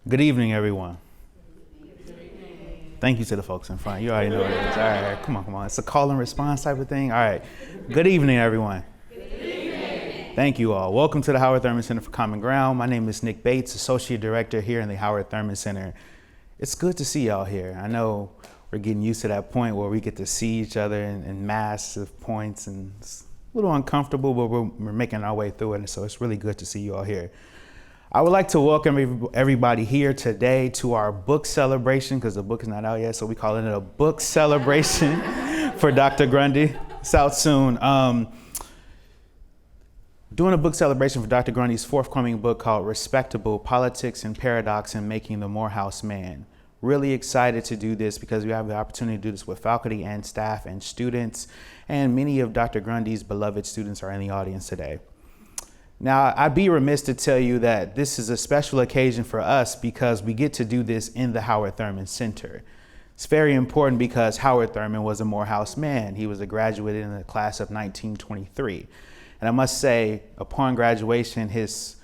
Good evening, everyone. Thank you to the folks in front. You already know what it is. All right, come on. It's a call and response type of thing. All right. Good evening, everyone. Good evening. Thank you all. Welcome to the Howard Thurman Center for Common Ground. My name is Nick Bates, Associate Director here in the Howard Thurman Center. It's good to see y'all here. I know we're getting used to that point where we get to see each other in massive points, and it's a little uncomfortable, but we're making our way through it, and so it's really good to see you all here. I would like to welcome everybody here today to our book celebration, because the book is not out yet, so we call it a book celebration for Dr. Grundy. It's out soon. Doing a book celebration for Dr. Grundy's forthcoming book called Respectable, Politics and Paradox in Making the Morehouse Man. Really excited to do this because we have the opportunity to do this with faculty and staff and students, and many of Dr. Grundy's beloved students are in the audience today. Now, I'd be remiss to tell you that this is a special occasion for us because we get to do this in the Howard Thurman Center. It's very important because Howard Thurman was a Morehouse man. He was a graduate in the class of 1923. And I must say, upon graduation, his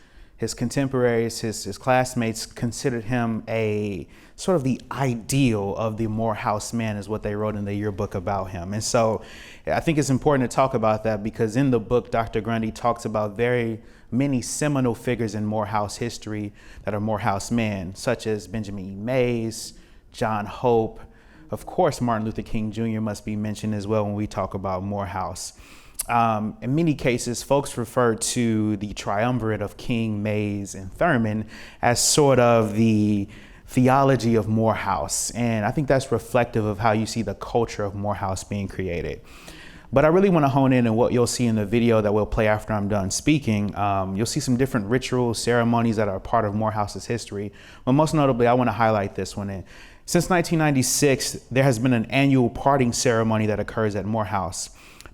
contemporaries, his classmates considered him a sort of the ideal of the Morehouse man, is what they wrote in the yearbook about him. And so I think it's important to talk about that because in the book, Dr. Grundy talks about very many seminal figures in Morehouse history that are Morehouse men, such as Benjamin E. Mays, John Hope. Of course, Martin Luther King Jr. must be mentioned as well when we talk about Morehouse. In many cases, folks refer to the triumvirate of King, Mays, and Thurman as sort of the theology of Morehouse. And I think that's reflective of how you see the culture of Morehouse being created. But I really want to hone in on what you'll see in the video that we'll play after I'm done speaking. You'll see some different rituals, ceremonies that are part of Morehouse's history. But most notably, I want to highlight this one. Since 1996, there has been an annual parting ceremony that occurs at Morehouse.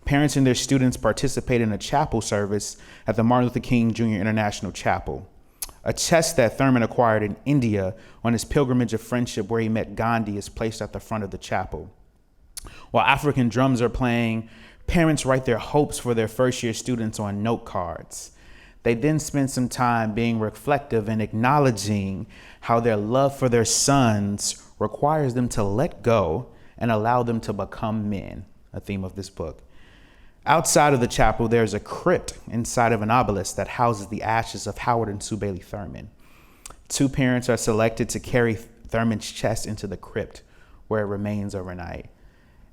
Parents and their students participate in a chapel service at the Martin Luther King Jr. International Chapel. A chest that Thurman acquired in India on his pilgrimage of friendship where he met Gandhi is placed at the front of the chapel. While African drums are playing, parents write their hopes for their first-year students on note cards. They then spend some time being reflective and acknowledging how their love for their sons requires them to let go and allow them to become men, a theme of this book. Outside of the chapel, there's a crypt inside of an obelisk that houses the ashes of Howard and Sue Bailey Thurman. Two parents are selected to carry Thurman's chest into the crypt where it remains overnight.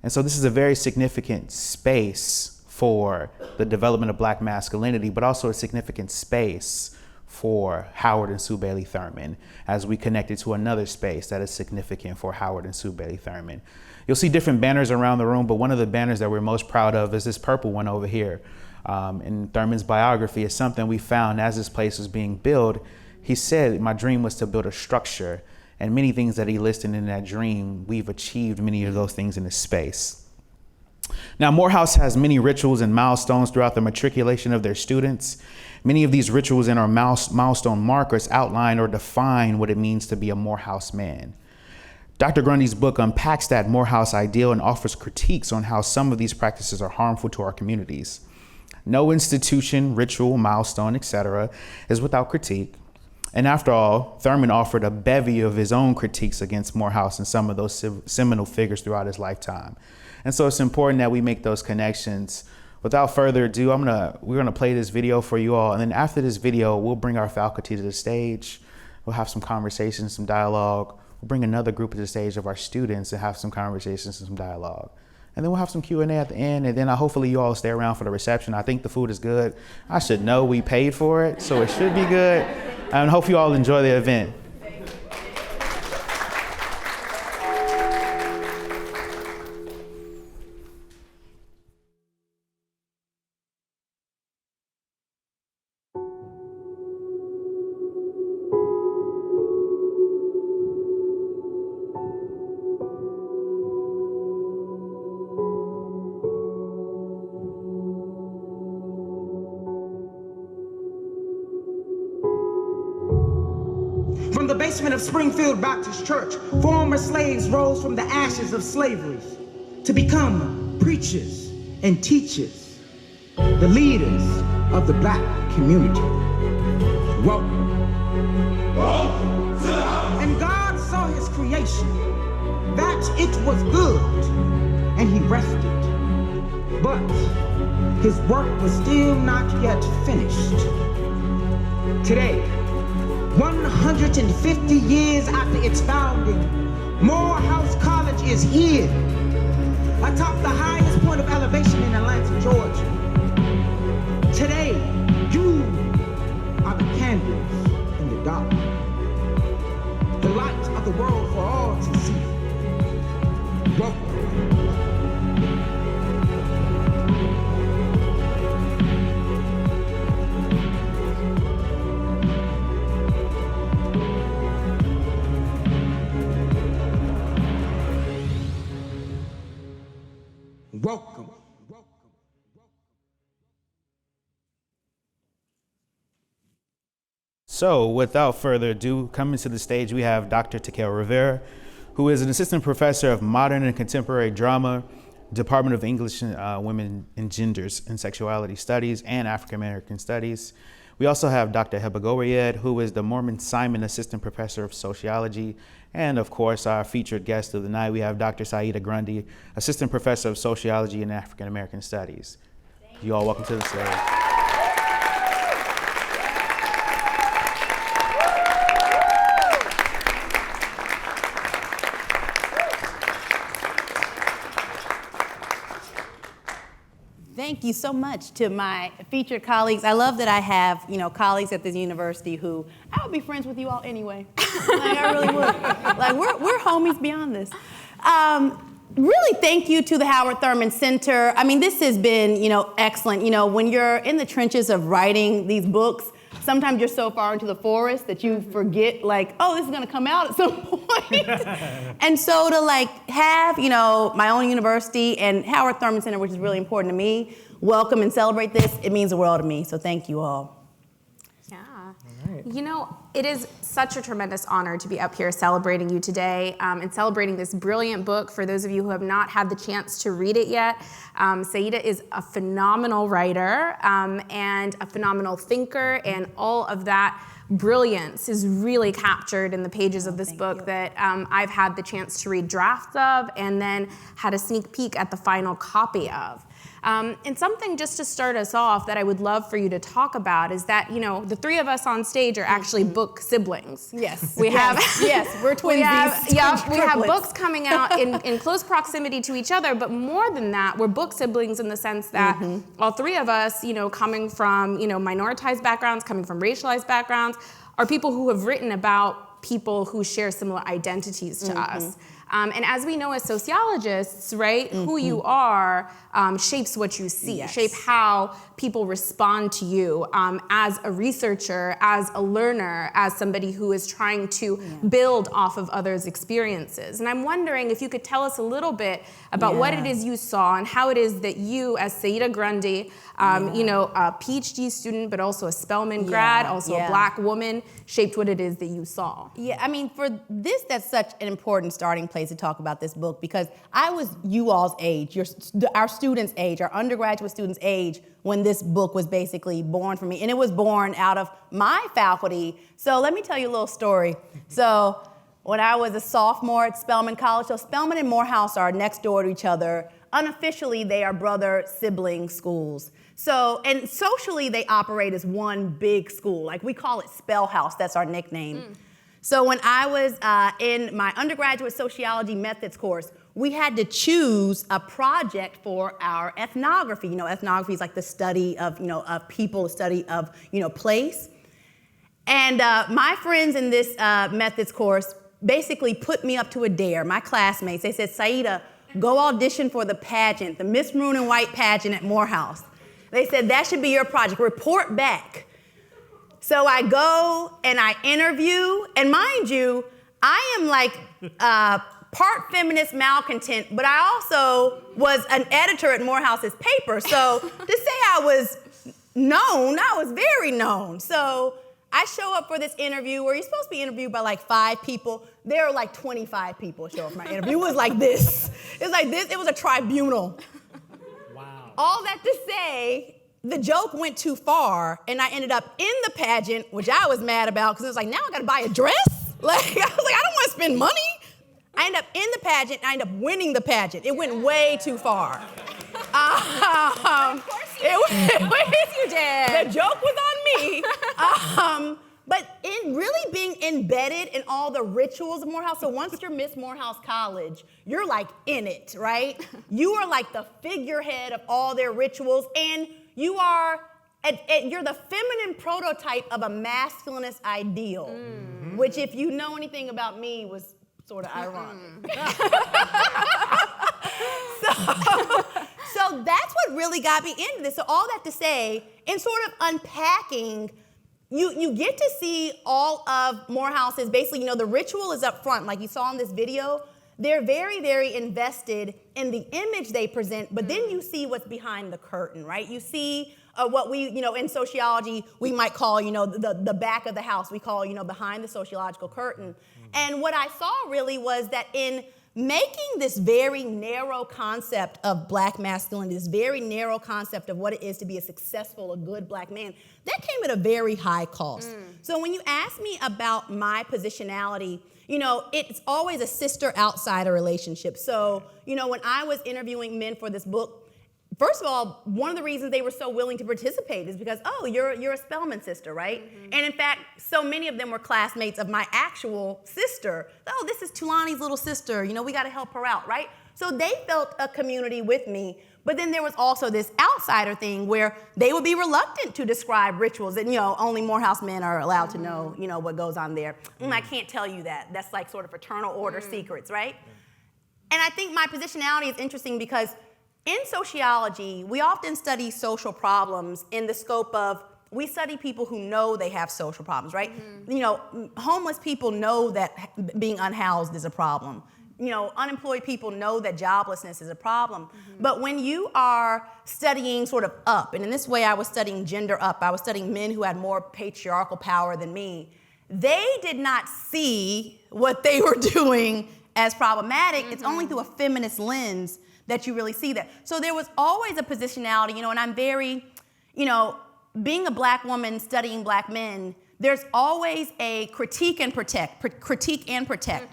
And so this is a very significant space for the development of Black masculinity, but also a significant space for Howard and Sue Bailey Thurman as we connect it to another space that is significant for Howard and Sue Bailey Thurman. You'll see different banners around the room, but one of the banners that we're most proud of is this purple one over here. In Thurman's biography, it's something we found as this place was being built. He said, my dream was to build a structure, and many things that he listed in that dream, we've achieved many of those things in this space. Now, Morehouse has many rituals and milestones throughout the matriculation of their students. Many of these rituals and our milestone markers outline or define what it means to be a Morehouse man. Dr. Grundy's book unpacks that Morehouse ideal and offers critiques on how some of these practices are harmful to our communities. No institution, ritual, milestone, etc. is without critique. And after all, Thurman offered a bevy of his own critiques against Morehouse and some of those seminal figures throughout his lifetime. And so it's important that we make those connections. Without further ado, we're gonna play this video for you all. And then after this video, we'll bring our faculty to the stage. We'll have some conversations, some dialogue. We'll bring another group to the stage of our students and have some conversations and some dialogue. And then we'll have some Q&A at the end, and then hopefully you all stay around for the reception. I think the food is good. I should know we paid for it, so it should be good. And hope you all enjoy the event. From the basement of Springfield Baptist Church, former slaves rose from the ashes of slavery to become preachers and teachers, the leaders of the Black community. Welcome. Welcome to the house. creation that it was good, and he rested. But his work was still not yet finished. Today, 150 years after its founding, Morehouse College is here, atop the highest point of elevation in Atlanta, Georgia. Today, you are the candles in the dark, the light of the world for all to see. Welcome. Welcome. So, without further ado, coming to the stage, we have Dr. Tekel Rivera, who is an assistant professor of modern and contemporary drama, Department of English, Women and Genders and Sexuality Studies, and African American Studies. We also have Dr. Heba Goried, who is the Mormon Simon Assistant Professor of Sociology. And of course, our featured guest of the night, we have Dr. Saida Grundy, Assistant Professor of Sociology and African American Studies. You all welcome to the stage. Thank you so much to my featured colleagues. I love that I have, colleagues at this university who, I would be friends with you all anyway. Like, I really would. Like, we're homies beyond this. Really thank you to the Howard Thurman Center. I mean, this has been, excellent. When you're in the trenches of writing these books, sometimes you're so far into the forest that you forget, like, oh, this is gonna come out at some point. And so to have, my own university and Howard Thurman Center, which is really important to me, welcome and celebrate this, it means the world to me. So thank you all. Yeah. It is such a tremendous honor to be up here celebrating you today and celebrating this brilliant book. For those of you who have not had the chance to read it yet, Saida is a phenomenal writer and a phenomenal thinker, and all of that brilliance is really captured in the pages of this book that I've had the chance to read drafts of and then had a sneak peek at the final copy of. And something just to start us off that I would love for you to talk about is that, the three of us on stage are actually book siblings. Yes. We have, yes, we're twinsies. we have books coming out in close proximity to each other, but more than that, we're book siblings in the sense that all three of us, coming from, minoritized backgrounds, coming from racialized backgrounds, are people who have written about people who share similar identities to us. And as we know as sociologists, right, who you are shapes what you see, shape how people respond to you as a researcher, as a learner, as somebody who is trying to build off of others' experiences. And I'm wondering if you could tell us a little bit about what it is you saw and how it is that you, as Saida Grundy, a PhD student, but also a Spelman grad, also a Black woman, shaped what it is that you saw. Yeah, I mean, for this, that's such an important starting place to talk about this book, because I was you all's age, our students' age, our undergraduate students' age, when this book was basically born for me. And it was born out of my faculty. So let me tell you a little story. So when I was a sophomore at Spelman College, so Spelman and Morehouse are next door to each other. Unofficially, they are brother sibling schools. So, and socially, they operate as one big school. Like, we call it Spell House, that's our nickname. So when I was in my undergraduate sociology methods course, we had to choose a project for our ethnography. Ethnography is like the study of, of people, the study of, place. And my friends in this methods course basically put me up to a dare, my classmates. They said, Saida, go audition for the pageant, the Miss Maroon and White pageant at Morehouse. They said, that should be your project, report back. So I go and I interview, and mind you, I am like part feminist malcontent, but I also was an editor at Morehouse's paper. So to say I was known, I was very known. So I show up for this interview where you're supposed to be interviewed by like 5 people. There are like 25 people show up for my interview. It was like this. It was like this. It was a tribunal. Wow. All that to say, the joke went too far, and I ended up in the pageant, which I was mad about, because it was like, now I gotta buy a dress? Like, I was like, I don't wanna spend money. I end up in the pageant, and I end up winning the pageant. It went way too far. Of course you did. The joke was on me. But in really being embedded in all the rituals of Morehouse, so once you're Miss Morehouse College, you're like in it, right? You are like the figurehead of all their rituals, and you are, you're the feminine prototype of a masculinist ideal, which if you know anything about me was sort of ironic. So that's what really got me into this. So all that to say, in sort of unpacking, you get to see all of Morehouse's, basically, the ritual is up front, like you saw in this video. They're very, very invested in the image they present, but then you see what's behind the curtain, right? You see what we, in sociology, we might call, the back of the house. We call, behind the sociological curtain. And what I saw really was that in making this very narrow concept of black masculinity, this very narrow concept of what it is to be a successful, a good black man, that came at a very high cost. So when you ask me about my positionality, it's always a sister-outsider relationship. So, when I was interviewing men for this book, first of all, one of the reasons they were so willing to participate is because, you're a Spelman sister, right? And in fact, so many of them were classmates of my actual sister. Oh, this is Tulani's little sister. We got to help her out, right? So they felt a community with me. But then there was also this outsider thing where they would be reluctant to describe rituals that, only Morehouse men are allowed to know, what goes on there. I can't tell you that. That's like sort of fraternal order secrets, right? And I think my positionality is interesting because in sociology, we often study social problems in the scope of, we study people who know they have social problems, right? Homeless people know that being unhoused is a problem. Unemployed people know that joblessness is a problem. But when you are studying sort of up, and in this way I was studying gender up, I was studying men who had more patriarchal power than me, they did not see what they were doing as problematic. It's only through a feminist lens that you really see that. So there was always a positionality, and I'm very, being a black woman studying black men, there's always a critique and protect,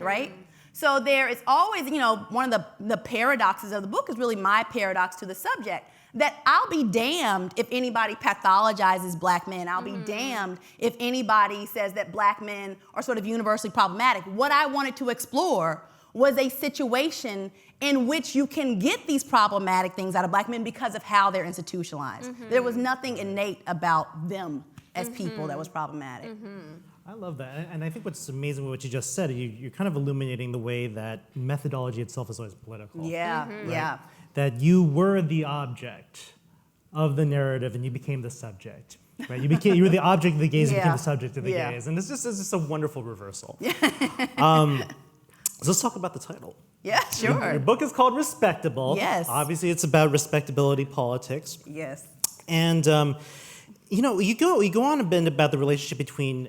right? So there is always, one of the paradoxes of the book is really my paradox to the subject, that I'll be damned if anybody pathologizes black men. I'll be damned if anybody says that black men are sort of universally problematic. What I wanted to explore was a situation in which you can get these problematic things out of black men because of how they're institutionalized. There was nothing innate about them as people that was problematic. I love that, and I think what's amazing with what you just said, you're kind of illuminating the way that methodology itself is always political. Yeah, yeah. That you were the object of the narrative and you became the subject. Right? You were the object of the gaze and became the subject of the gaze. And it's just a wonderful reversal. So let's talk about the title. Yeah, sure. Your book is called Respectable. Yes. Obviously, it's about respectability politics. Yes. And you go on a bit about the relationship between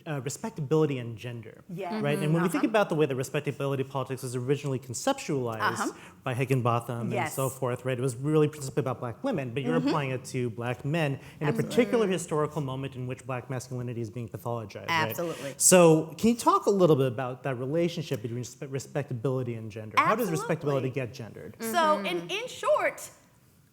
respectability and gender, right? And when we think about the way that respectability politics was originally conceptualized by Higginbotham and so forth, right? It was really principally about black women, but you're applying it to black men in a particular historical moment in which black masculinity is being pathologized, Absolutely. right? So can you talk a little bit about that relationship between respectability and gender? How does respectability get gendered? So in short,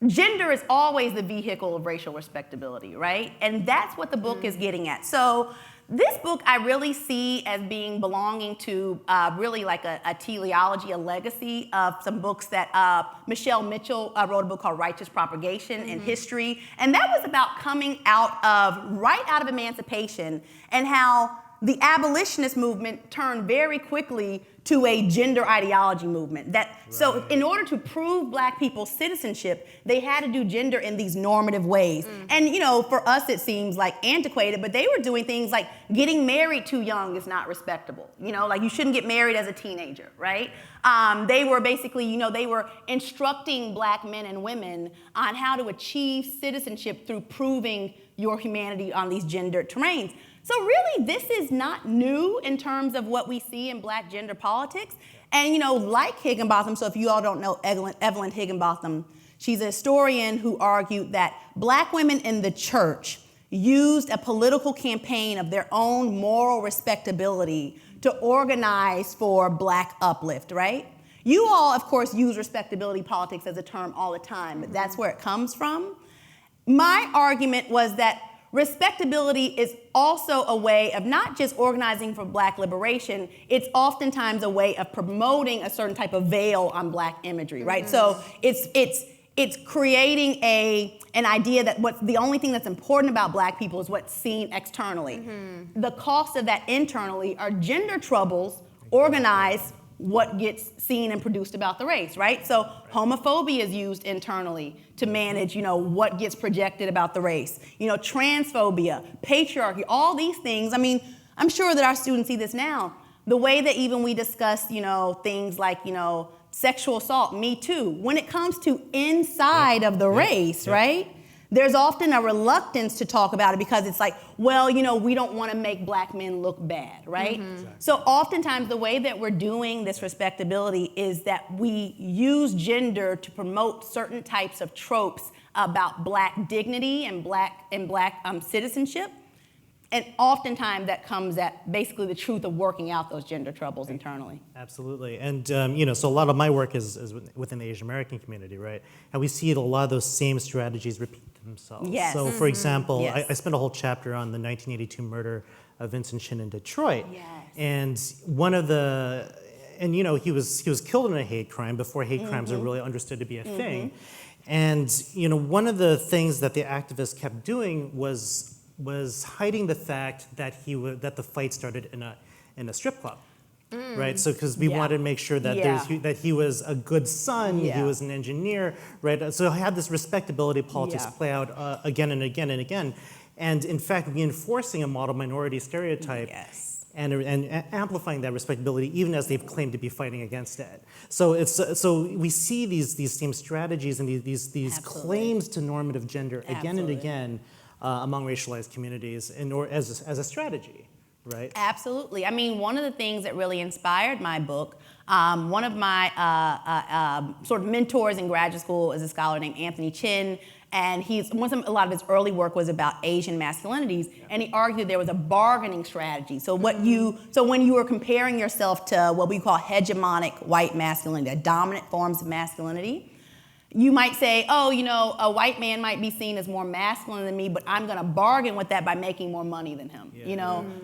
gender is always the vehicle of racial respectability, right? And that's what the book is getting at. So this book I really see as being belonging to really like a teleology, a legacy of some books that Michelle Mitchell wrote a book called Righteous Propagation and History. And that was about coming right out of emancipation and how the abolitionist movement turned very quickly to a gender ideology movement. So in order to prove black people's citizenship, they had to do gender in these normative ways. And for us it seems like antiquated, but they were doing things like getting married too young is not respectable. Like you shouldn't get married as a teenager, right? They were basically, they were instructing black men and women on how to achieve citizenship through proving your humanity on these gendered terrains. So really, this is not new in terms of what we see in black gender politics. And like Higginbotham, so if you all don't know Evelyn Higginbotham, she's a historian who argued that black women in the church used a political campaign of their own moral respectability to organize for Black uplift, right? You all, of course, use respectability politics as a term all the time, but that's where it comes from. My argument was that respectability is also a way of not just organizing for Black liberation, it's oftentimes a way of promoting a certain type of veil on Black imagery, right? So it's creating an idea that the only thing that's important about Black people is what's seen externally. The cost of that internally are gender troubles organized what gets seen and produced about the race, right? So homophobia is used internally to manage, what gets projected about the race. Transphobia, patriarchy, all these things. I mean, I'm sure that our students see this now. The way that even we discuss, things like, sexual assault, Me Too, when it comes to inside of the race, right? There's often a reluctance to talk about it because it's like, well, we don't want to make Black men look bad, right? Exactly. So oftentimes the way that we're doing this respectability is that we use gender to promote certain types of tropes about Black dignity and Black citizenship. And oftentimes that comes at basically the truth of working out those gender troubles internally. Absolutely. And, so a lot of my work is within the Asian American community, right? And we see a lot of those same strategies repeat themselves. Yes. So, for example, Yes. I spent a whole chapter on the 1982 murder of Vincent Chin in Detroit. Yes. And he was killed in a hate crime before hate crimes are really understood to be a thing. And, one of the things that the activists kept doing was hiding the fact that that the fight started in a strip club, right? So because we wanted to make sure that that he was a good son, he was an engineer, right? So I had this respectability politics play out again and again and again, and in fact reinforcing a model minority stereotype. Yes. And amplifying that respectability, even as they've claimed to be fighting against it. So we see these same strategies and these claims to normative gender again and again among racialized communities, as a strategy, right? Absolutely. I mean, one of the things that really inspired my book, one of my sort of mentors in graduate school is a scholar named Anthony Chin, and a lot of his early work was about Asian masculinities, and he argued there was a bargaining strategy. So when you were comparing yourself to what we call hegemonic white masculinity, dominant forms of masculinity, you might say, a white man might be seen as more masculine than me, but I'm going to bargain with that by making more money than him,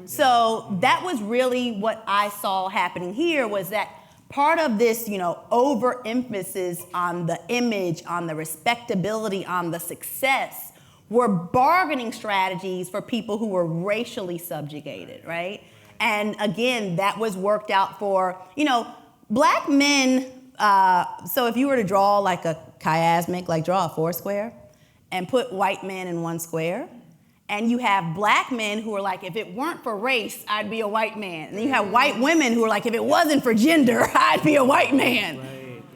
So that was really what I saw happening here, was that part of this, overemphasis on the image, on the respectability, on the success, were bargaining strategies for people who were racially subjugated, right? And again, that was worked out for, Black men. So if you were to draw like a chiasmic, draw a foursquare and put white men in one square, and you have Black men who are like, if it weren't for race, I'd be a white man. And then you have white women who are like, if it wasn't for gender, I'd be a white man.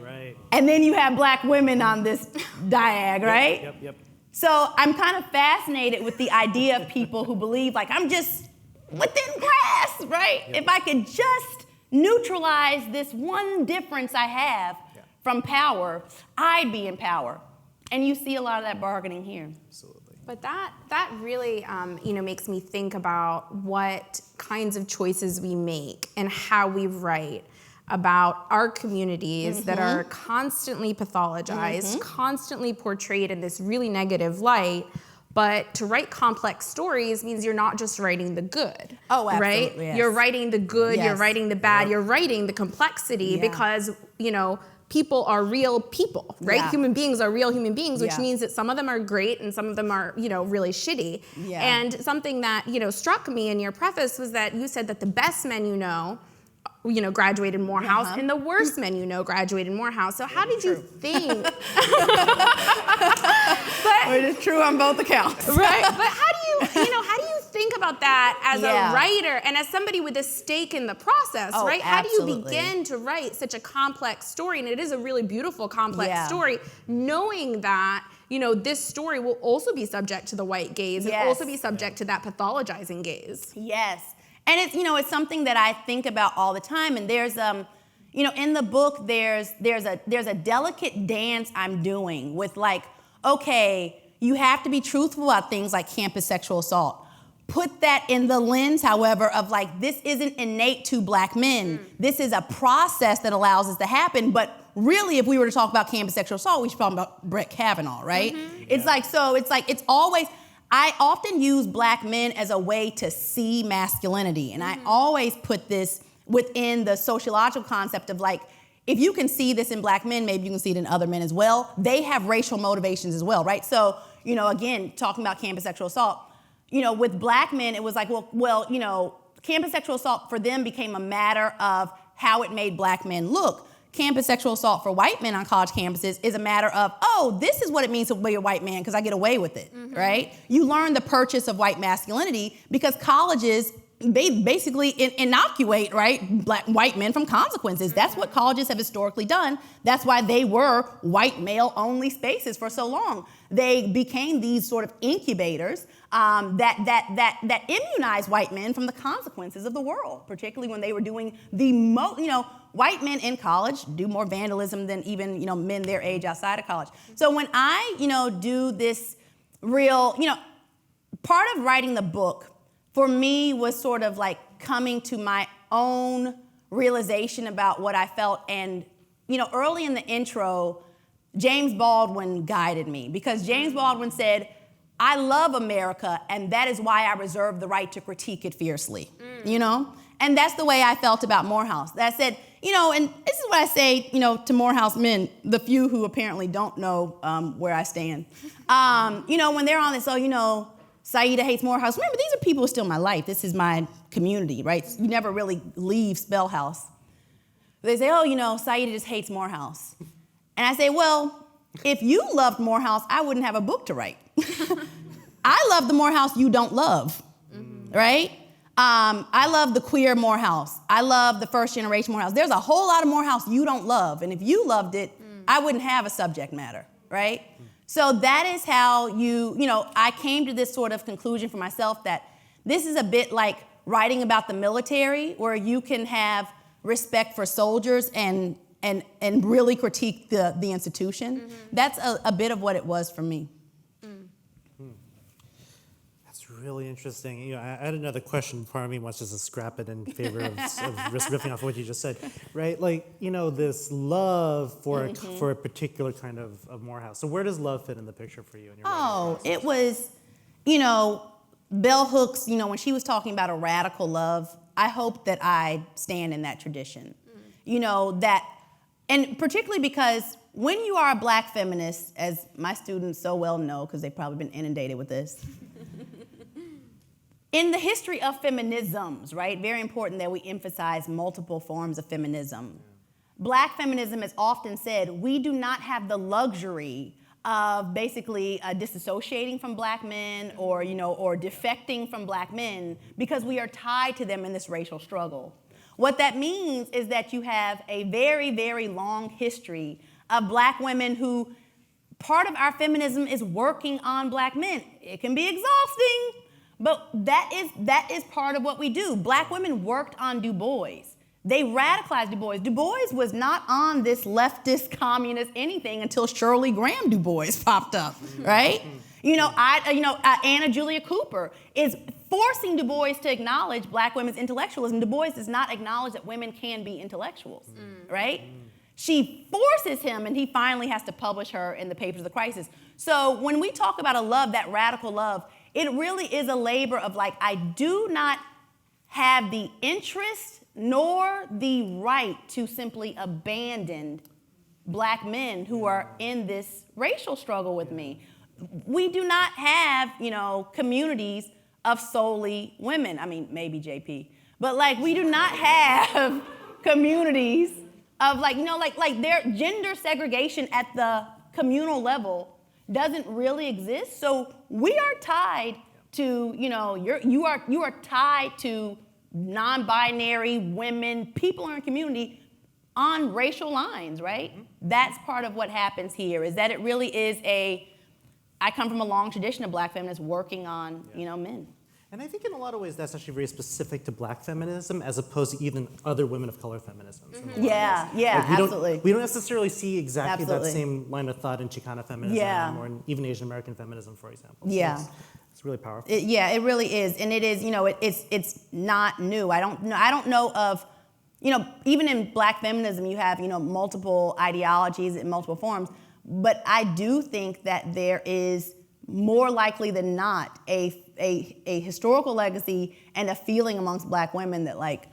Right. And then you have Black women on this diag, right? Yep. So I'm kind of fascinated with the idea of people who believe I'm just within grasp, right? Yep. If I could just neutralize this one difference I have from power, I'd be in power. And you see a lot of that bargaining here. Absolutely. But that really makes me think about what kinds of choices we make and how we write about our communities that are constantly pathologized, constantly portrayed in this really negative light. But to write complex stories means you're not just writing the good. Oh, absolutely. Right? Yes. You're writing the good, Yes. you're writing the bad, you're writing the complexity because, people are real people, right? Yeah. Human beings are real human beings, which Yeah. means that some of them are great and some of them are, really shitty. Yeah. And something that, struck me in your preface was that you said that the best men graduated Morehouse, and the worst men graduated Morehouse. So how did you think? It is true on both accounts. Right, but how do you think about that as a writer and as somebody with a stake in the process, right? How do you begin to write such a complex story? And it is a really beautiful, complex story, knowing that, this story will also be subject to the white gaze and also be subject to that pathologizing gaze. Yes. And it's something that I think about all the time. And there's in the book there's a delicate dance I'm doing with okay, you have to be truthful about things like campus sexual assault. put that in the lens, however, of like, this isn't innate to black men. This is a process that allows this to happen. But really, if we were to talk about campus sexual assault, we should talk about Brett Kavanaugh, right? It's like, so it's like, it's always, I often use black men as a way to see masculinity. And I always put this within the sociological concept of like, if you can see this in black men, maybe you can see it in other men as well. They have racial motivations as well, right? So, you know, again, talking about campus sexual assault, you know, with black men, it was like, well, you know, campus sexual assault for them became a matter of how it made black men look. Campus sexual assault for white men on college campuses is a matter of, oh, this is what it means to be a white man because I get away with it, right? You learn the purchase of white masculinity because colleges basically inoculate, right, white men from consequences. That's what colleges have historically done. That's why they were white male-only spaces for so long. They became these sort of incubators that immunize white men from the consequences of the world, particularly when they were doing the most, you know, white men in college do more vandalism than even, you know, men their age outside of college. So when I, you know, do this real, you know, part of writing the book for me was sort of like coming to my own realization about what I felt. And, you know, early in the intro, James Baldwin guided me because James Baldwin said, I love America, and that is why I reserve the right to critique it fiercely, you know? And that's the way I felt about Morehouse. That I said, you know, and this is what I say, you know, to Morehouse men, the few who apparently don't know where I stand. You know, when they're on this, oh, you know, Saida hates Morehouse. Remember, these are people who are still in my life. This is my community, right? You never really leave Spell House. They say, oh, you know, Saida just hates Morehouse. And I say, well, if you loved Morehouse, I wouldn't have a book to write. I love the Morehouse you don't love, right? I love the queer Morehouse. I love the first generation Morehouse. There's a whole lot of Morehouse you don't love. And if you loved it, I wouldn't have a subject matter, right? So that is how you know, I came to this sort of conclusion for myself that this is a bit like writing about the military, where you can have respect for soldiers and really critique the institution. That's a bit of what it was for me. That's really interesting. You know, I had another question. Part of me wants just to scrap it in favor of riffing off what you just said, right? Like, you know, this love for a particular kind of Morehouse. So where does love fit in the picture for you in your writing process? It was, you know, Bell Hooks, you know, when she was talking about a radical love, I hope that I stand in that tradition. You know, that, and particularly because when you are a black feminist, as my students so well know, because they've probably been inundated with this, in the history of feminisms, right, very important that we emphasize multiple forms of feminism. Black feminism has often said, we do not have the luxury of basically disassociating from black men or, you know, or defecting from black men because we are tied to them in this racial struggle. What that means is that you have a very, very long history of black women who, part of our feminism is working on black men. It can be exhausting, but that is part of what we do. Black women worked on Du Bois. They radicalized Du Bois. Du Bois was not on this leftist, communist anything until Shirley Graham Du Bois popped up, right? You know, Anna Julia Cooper is forcing Du Bois to acknowledge black women's intellectualism. Du Bois does not acknowledge that women can be intellectuals, right? She forces him, and he finally has to publish her in the Papers of the Crisis. So when we talk about a love, that radical love, it really is a labor of like, I do not have the interest nor the right to simply abandon black men who are in this racial struggle with me. We do not have, you know, communities of solely women. I mean, maybe JP, but like we do not have communities of like, you know, like their gender segregation at the communal level doesn't really exist. So we are tied to, you know, you are tied to non-binary women, people in our community on racial lines, right? That's part of what happens here, is that it really is I come from a long tradition of black feminists working on, you know, men. And I think in a lot of ways that's actually very specific to black feminism as opposed to even other women of color feminisms. Yeah, absolutely. We don't necessarily see exactly that same line of thought in Chicana feminism or in even Asian American feminism, for example. So It's really powerful. It really is, and it is. It's not new. I don't know of, even in Black feminism, you have multiple ideologies in multiple forms. But I do think that there is more likely than not a historical legacy and a feeling amongst Black women that like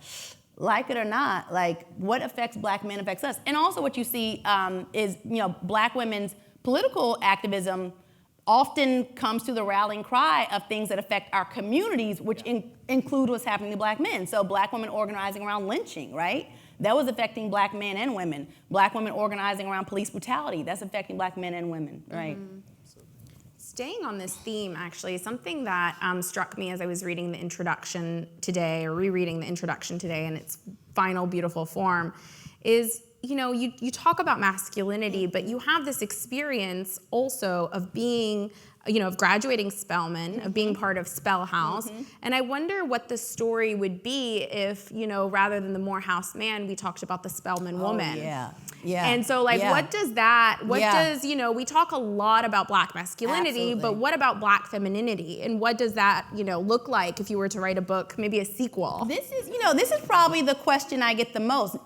it or not, like what affects Black men affects us. And also what you see is, Black women's political activism often comes to the rallying cry of things that affect our communities, which include what's happening to Black men. So Black women organizing around lynching, right? That was affecting Black men and women. Black women organizing around police brutality, that's affecting Black men and women, right? Mm-hmm. Staying on this theme, actually, something that struck me as I was reading the introduction today, or rereading the introduction today in its final beautiful form, is, you talk about masculinity, but you have this experience also of being, of graduating Spelman, of being part of Spell House. And I wonder what the story would be if, rather than the Morehouse Man, we talked about the Spelman woman. Yeah. And so, what does that, does, we talk a lot about Black masculinity, but what about Black femininity? And what does that, look like if you were to write a book, maybe a sequel? This is probably the question I get the most.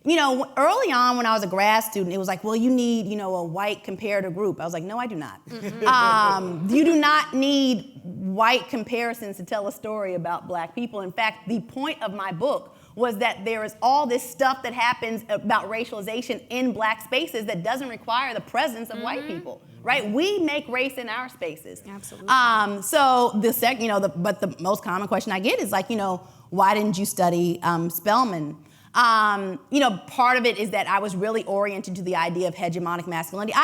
Early on when I was a grad student, it was like, well, you need, a white comparator group. I was like, no, I do not. You do not need white comparisons to tell a story about Black people. In fact, the point of my book was that there is all this stuff that happens about racialization in Black spaces that doesn't require the presence of white people, right? We make race in our spaces. Absolutely. So the most common question I get is like, why didn't you study Spelman? Part of it is that I was really oriented to the idea of hegemonic masculinity.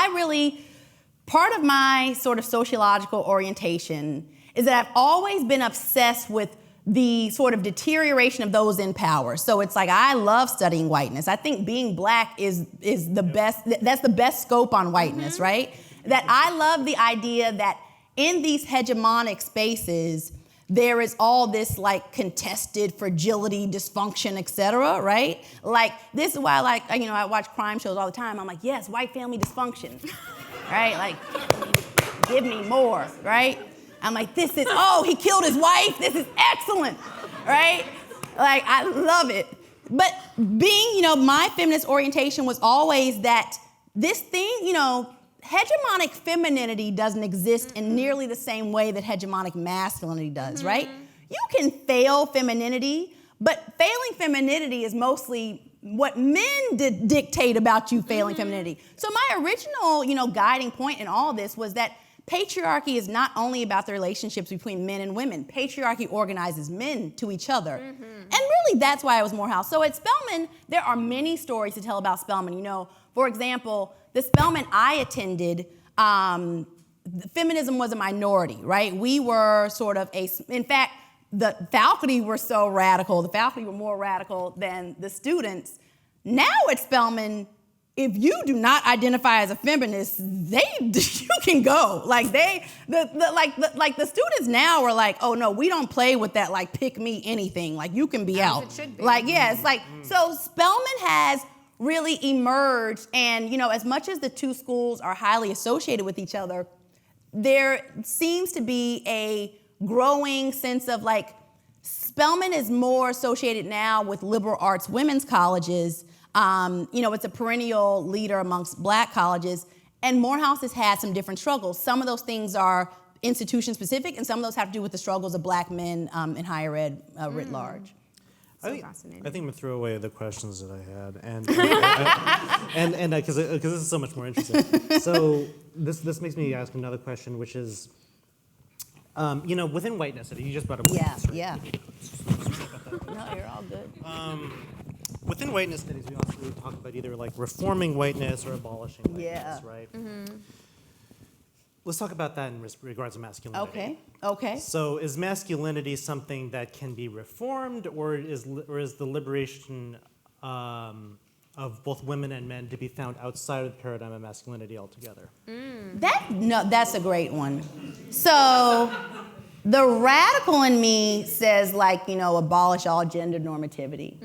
Part of my sort of sociological orientation is that I've always been obsessed with the sort of deterioration of those in power. So it's like, I love studying whiteness. I think being Black is the best, that's the best scope on whiteness, right? That I love the idea that in these hegemonic spaces, there is all this like contested fragility, dysfunction, et cetera, right? Like, this is why I watch crime shows all the time. I'm like, yes, white family dysfunction, right? Like, give me more, right? I'm like, he killed his wife. This is excellent, right? Like, I love it. But being, my feminist orientation was always that this thing, hegemonic femininity doesn't exist in nearly the same way that hegemonic masculinity does, right? You can fail femininity, but failing femininity is mostly what men dictate about you failing femininity. So my original, guiding point in all this was that patriarchy is not only about the relationships between men and women. Patriarchy organizes men to each other. And really, that's why I was Morehouse. So at Spelman, there are many stories to tell about Spelman. For example, the Spelman I attended, feminism was a minority, right? We were sort of in fact, the faculty were so radical. The faculty were more radical than the students. Now at Spelman, if you do not identify as a feminist, you can go. Like the students now are like, oh no, we don't play with that like pick me anything. Like you can be out. It should be. Like it's like so Spelman has really emerged, and as much as the two schools are highly associated with each other, there seems to be a growing sense of like Spelman is more associated now with liberal arts women's colleges. It's a perennial leader amongst Black colleges, and Morehouse has had some different struggles. Some of those things are institution specific, and some of those have to do with the struggles of Black men in higher ed writ large. Fascinating. I think I'm gonna throw away the questions that I had, and because this is so much more interesting. So this makes me ask another question, which is, within whiteness, you just brought up whiteness, right? Yeah. No, you're all good. Within whiteness studies, we also talk about either like reforming whiteness or abolishing whiteness, right? Let's talk about that in regards to masculinity. Okay. So is masculinity something that can be reformed, or is the liberation of both women and men to be found outside of the paradigm of masculinity altogether? That's a great one. So the radical in me says abolish all gender normativity.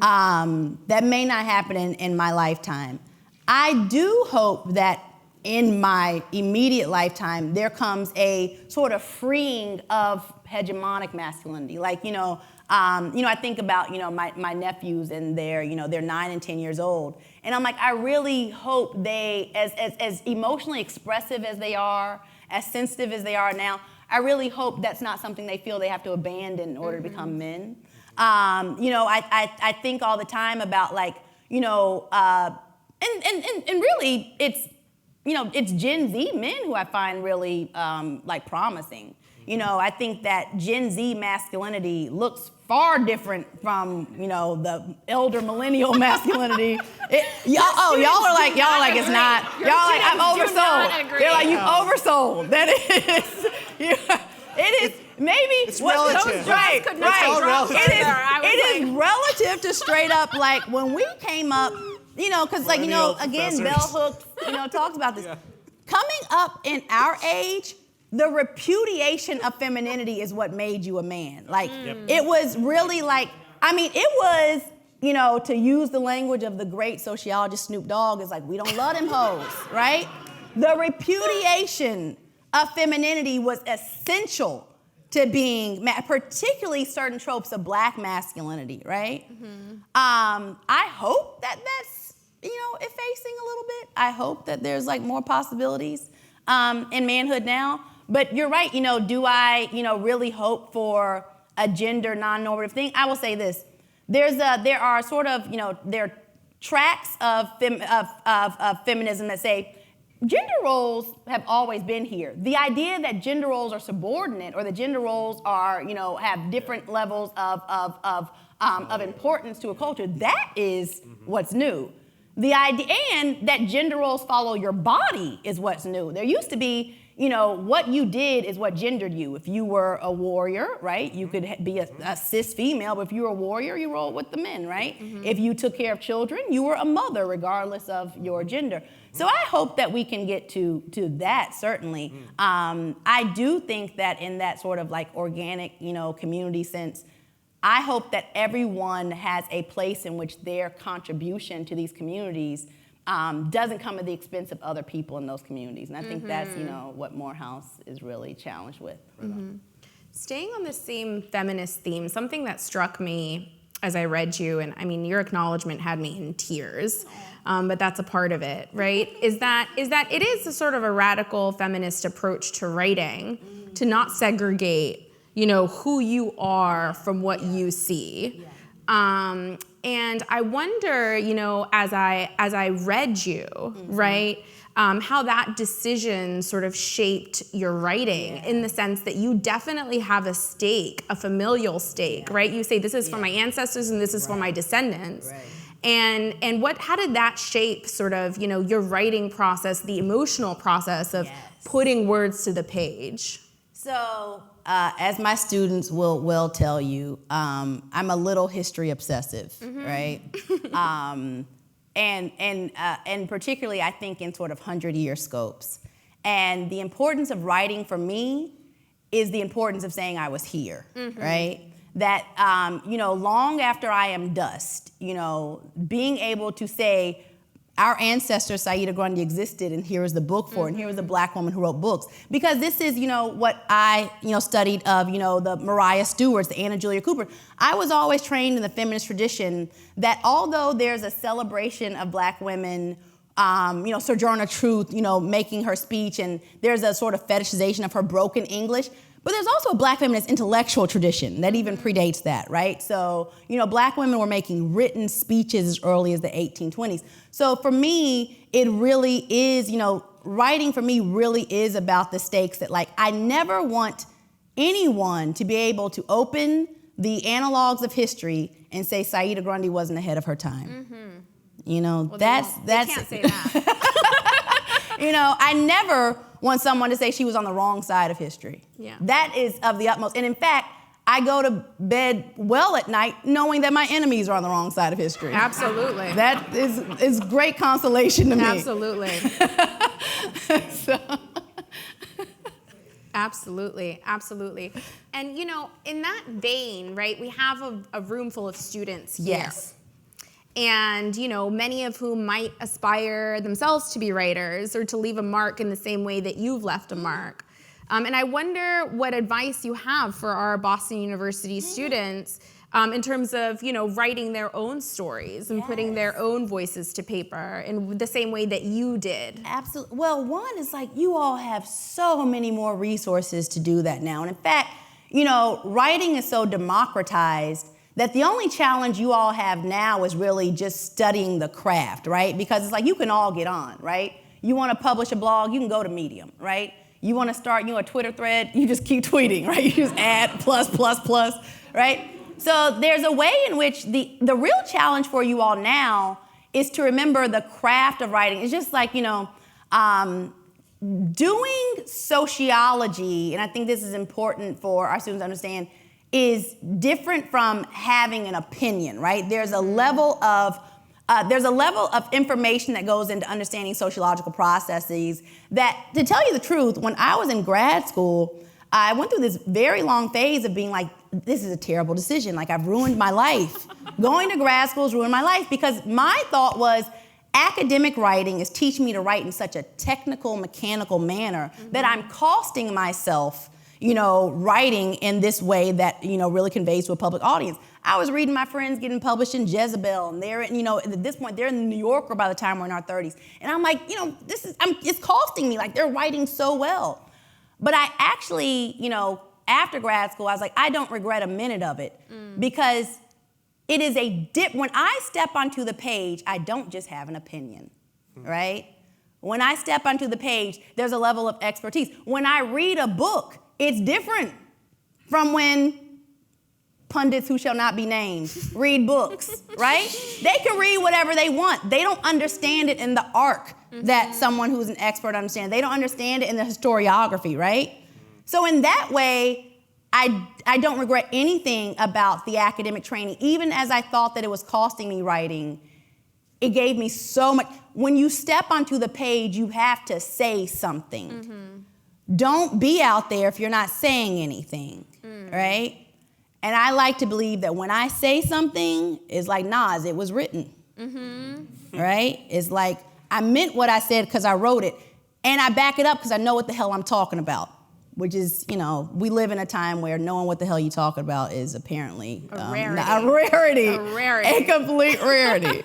That may not happen in my lifetime. I do hope that in my immediate lifetime, there comes a sort of freeing of hegemonic masculinity. Like, I think about, my nephews and they're 9 and 10 years old. And I'm like, I really hope they, as emotionally expressive as they are, as sensitive as they are now, I really hope that's not something they feel they have to abandon in order to become men. I think all the time about like, and really it's Gen Z men who I find really like promising. I think that Gen Z masculinity looks far different from, the elder millennial masculinity. Y'all are like it's not. Y'all like, I'm oversold. They're like, you oversold. That is, it is. Maybe it's relative. Right. It is relative to straight up like when we came up, because like again, Bell Hooks, talks about this. Yeah. Coming up in our age, the repudiation of femininity is what made you a man. Like it was really like, it was, to use the language of the great sociologist Snoop Dogg, is like, we don't love them hoes, right? The repudiation of femininity was essential to being, particularly certain tropes of black masculinity, right? Mm-hmm. I hope that that's, effacing a little bit. I hope that there's like more possibilities in manhood now. But you're right, do I, really hope for a gender non-normative thing? I will say this. There are sort of, there are tracks of feminism that say, gender roles have always been here. The idea that gender roles are subordinate or that gender roles are, have different levels of importance to a culture, that is what's new. The idea, and that gender roles follow your body is what's new. There used to be, what you did is what gendered you. If you were a warrior, right, you could be a cis female, but if you were a warrior, you rolled with the men, right? Mm-hmm. If you took care of children, you were a mother, regardless of your gender. So I hope that we can get to that, certainly. I do think that in that sort of like organic, community sense, I hope that everyone has a place in which their contribution to these communities doesn't come at the expense of other people in those communities. And I think that's, what Morehouse is really challenged with. Mm-hmm. Staying on the same feminist theme, something that struck me as I read you, and your acknowledgement had me in tears, but that's a part of it, right? Is that it is a sort of a radical feminist approach to writing, to not segregate, who you are from what you see. And I wonder, as I read you, right, how that decision sort of shaped your writing in the sense that you definitely have a stake, a familial stake, right? You say, this is for my ancestors and this is for my descendants. Right. And how did that shape sort of, your writing process, the emotional process of putting words to the page? So, as my students will tell you, I'm a little history obsessive, right? And particularly, I think in sort of 100-year scopes. And the importance of writing for me is the importance of saying I was here, right? That, long after I am dust, being able to say, our ancestor, Saida Grundy, existed, and here is the book for it, and here was a black woman who wrote books. Because this is, what I, studied of, the Mariah Stewarts, the Anna Julia Cooper. I was always trained in the feminist tradition that although there's a celebration of black women, Sojourner Truth, making her speech, and there's a sort of fetishization of her broken English, but there's also a black feminist intellectual tradition that even predates that, right? So, black women were making written speeches as early as the 1820s. So for me, it really is, writing for me really is about the stakes that, like, I never want anyone to be able to open the analogs of history and say Saida Grundy wasn't ahead of her time. Well, that's they can't say that. I never want someone to say she was on the wrong side of history. Yeah. That is of the utmost. And in fact, I go to bed well at night knowing that my enemies are on the wrong side of history. Absolutely. That is great consolation to me. Absolutely. Absolutely. And, in that vein, right, we have a room full of students here. Yes. and many of whom might aspire themselves to be writers or to leave a mark in the same way that you've left a mark. And I wonder what advice you have for our Boston University students in terms of, writing their own stories and putting their own voices to paper in the same way that you did. Absolutely. Well, one is you all have so many more resources to do that now. And in fact, writing is so democratized that the only challenge you all have now is really just studying the craft, right? Because it's you can all get on, right? You want to publish a blog, you can go to Medium, right? You want to start, a Twitter thread, you just keep tweeting, right? You just add plus, right? So there's a way in which the real challenge for you all now is to remember the craft of writing. It's just doing sociology, and I think this is important for our students to understand, is different from having an opinion, right? There's a level of information that goes into understanding sociological processes that, to tell you the truth, when I was in grad school, I went through this very long phase of being this is a terrible decision. I've ruined my life. Going to grad school has ruined my life, because my thought was academic writing is teaching me to write in such a technical, mechanical manner that I'm costing myself writing in this way that, really conveys to a public audience. I was reading my friends getting published in Jezebel, and they're, at this point, they're in the New Yorker by the time we're in our 30s. And I'm it's costing me, they're writing so well. But I actually, after grad school, I was I don't regret a minute of it, because it is when I step onto the page, I don't just have an opinion, right? When I step onto the page, there's a level of expertise. When I read a book, it's different from when pundits who shall not be named read books, right? They can read whatever they want. They don't understand it in the arc that someone who's an expert understands. They don't understand it in the historiography, right? So in that way, I don't regret anything about the academic training. Even as I thought that it was costing me writing, it gave me so much. When you step onto the page, you have to say something. Don't be out there if you're not saying anything, right? And I like to believe that when I say something, it's like Nas, it was written, right? It's I meant what I said because I wrote it, and I back it up because I know what the hell I'm talking about, which is, we live in a time where knowing what the hell you're talking about is apparently a rarity. A rarity. A complete rarity.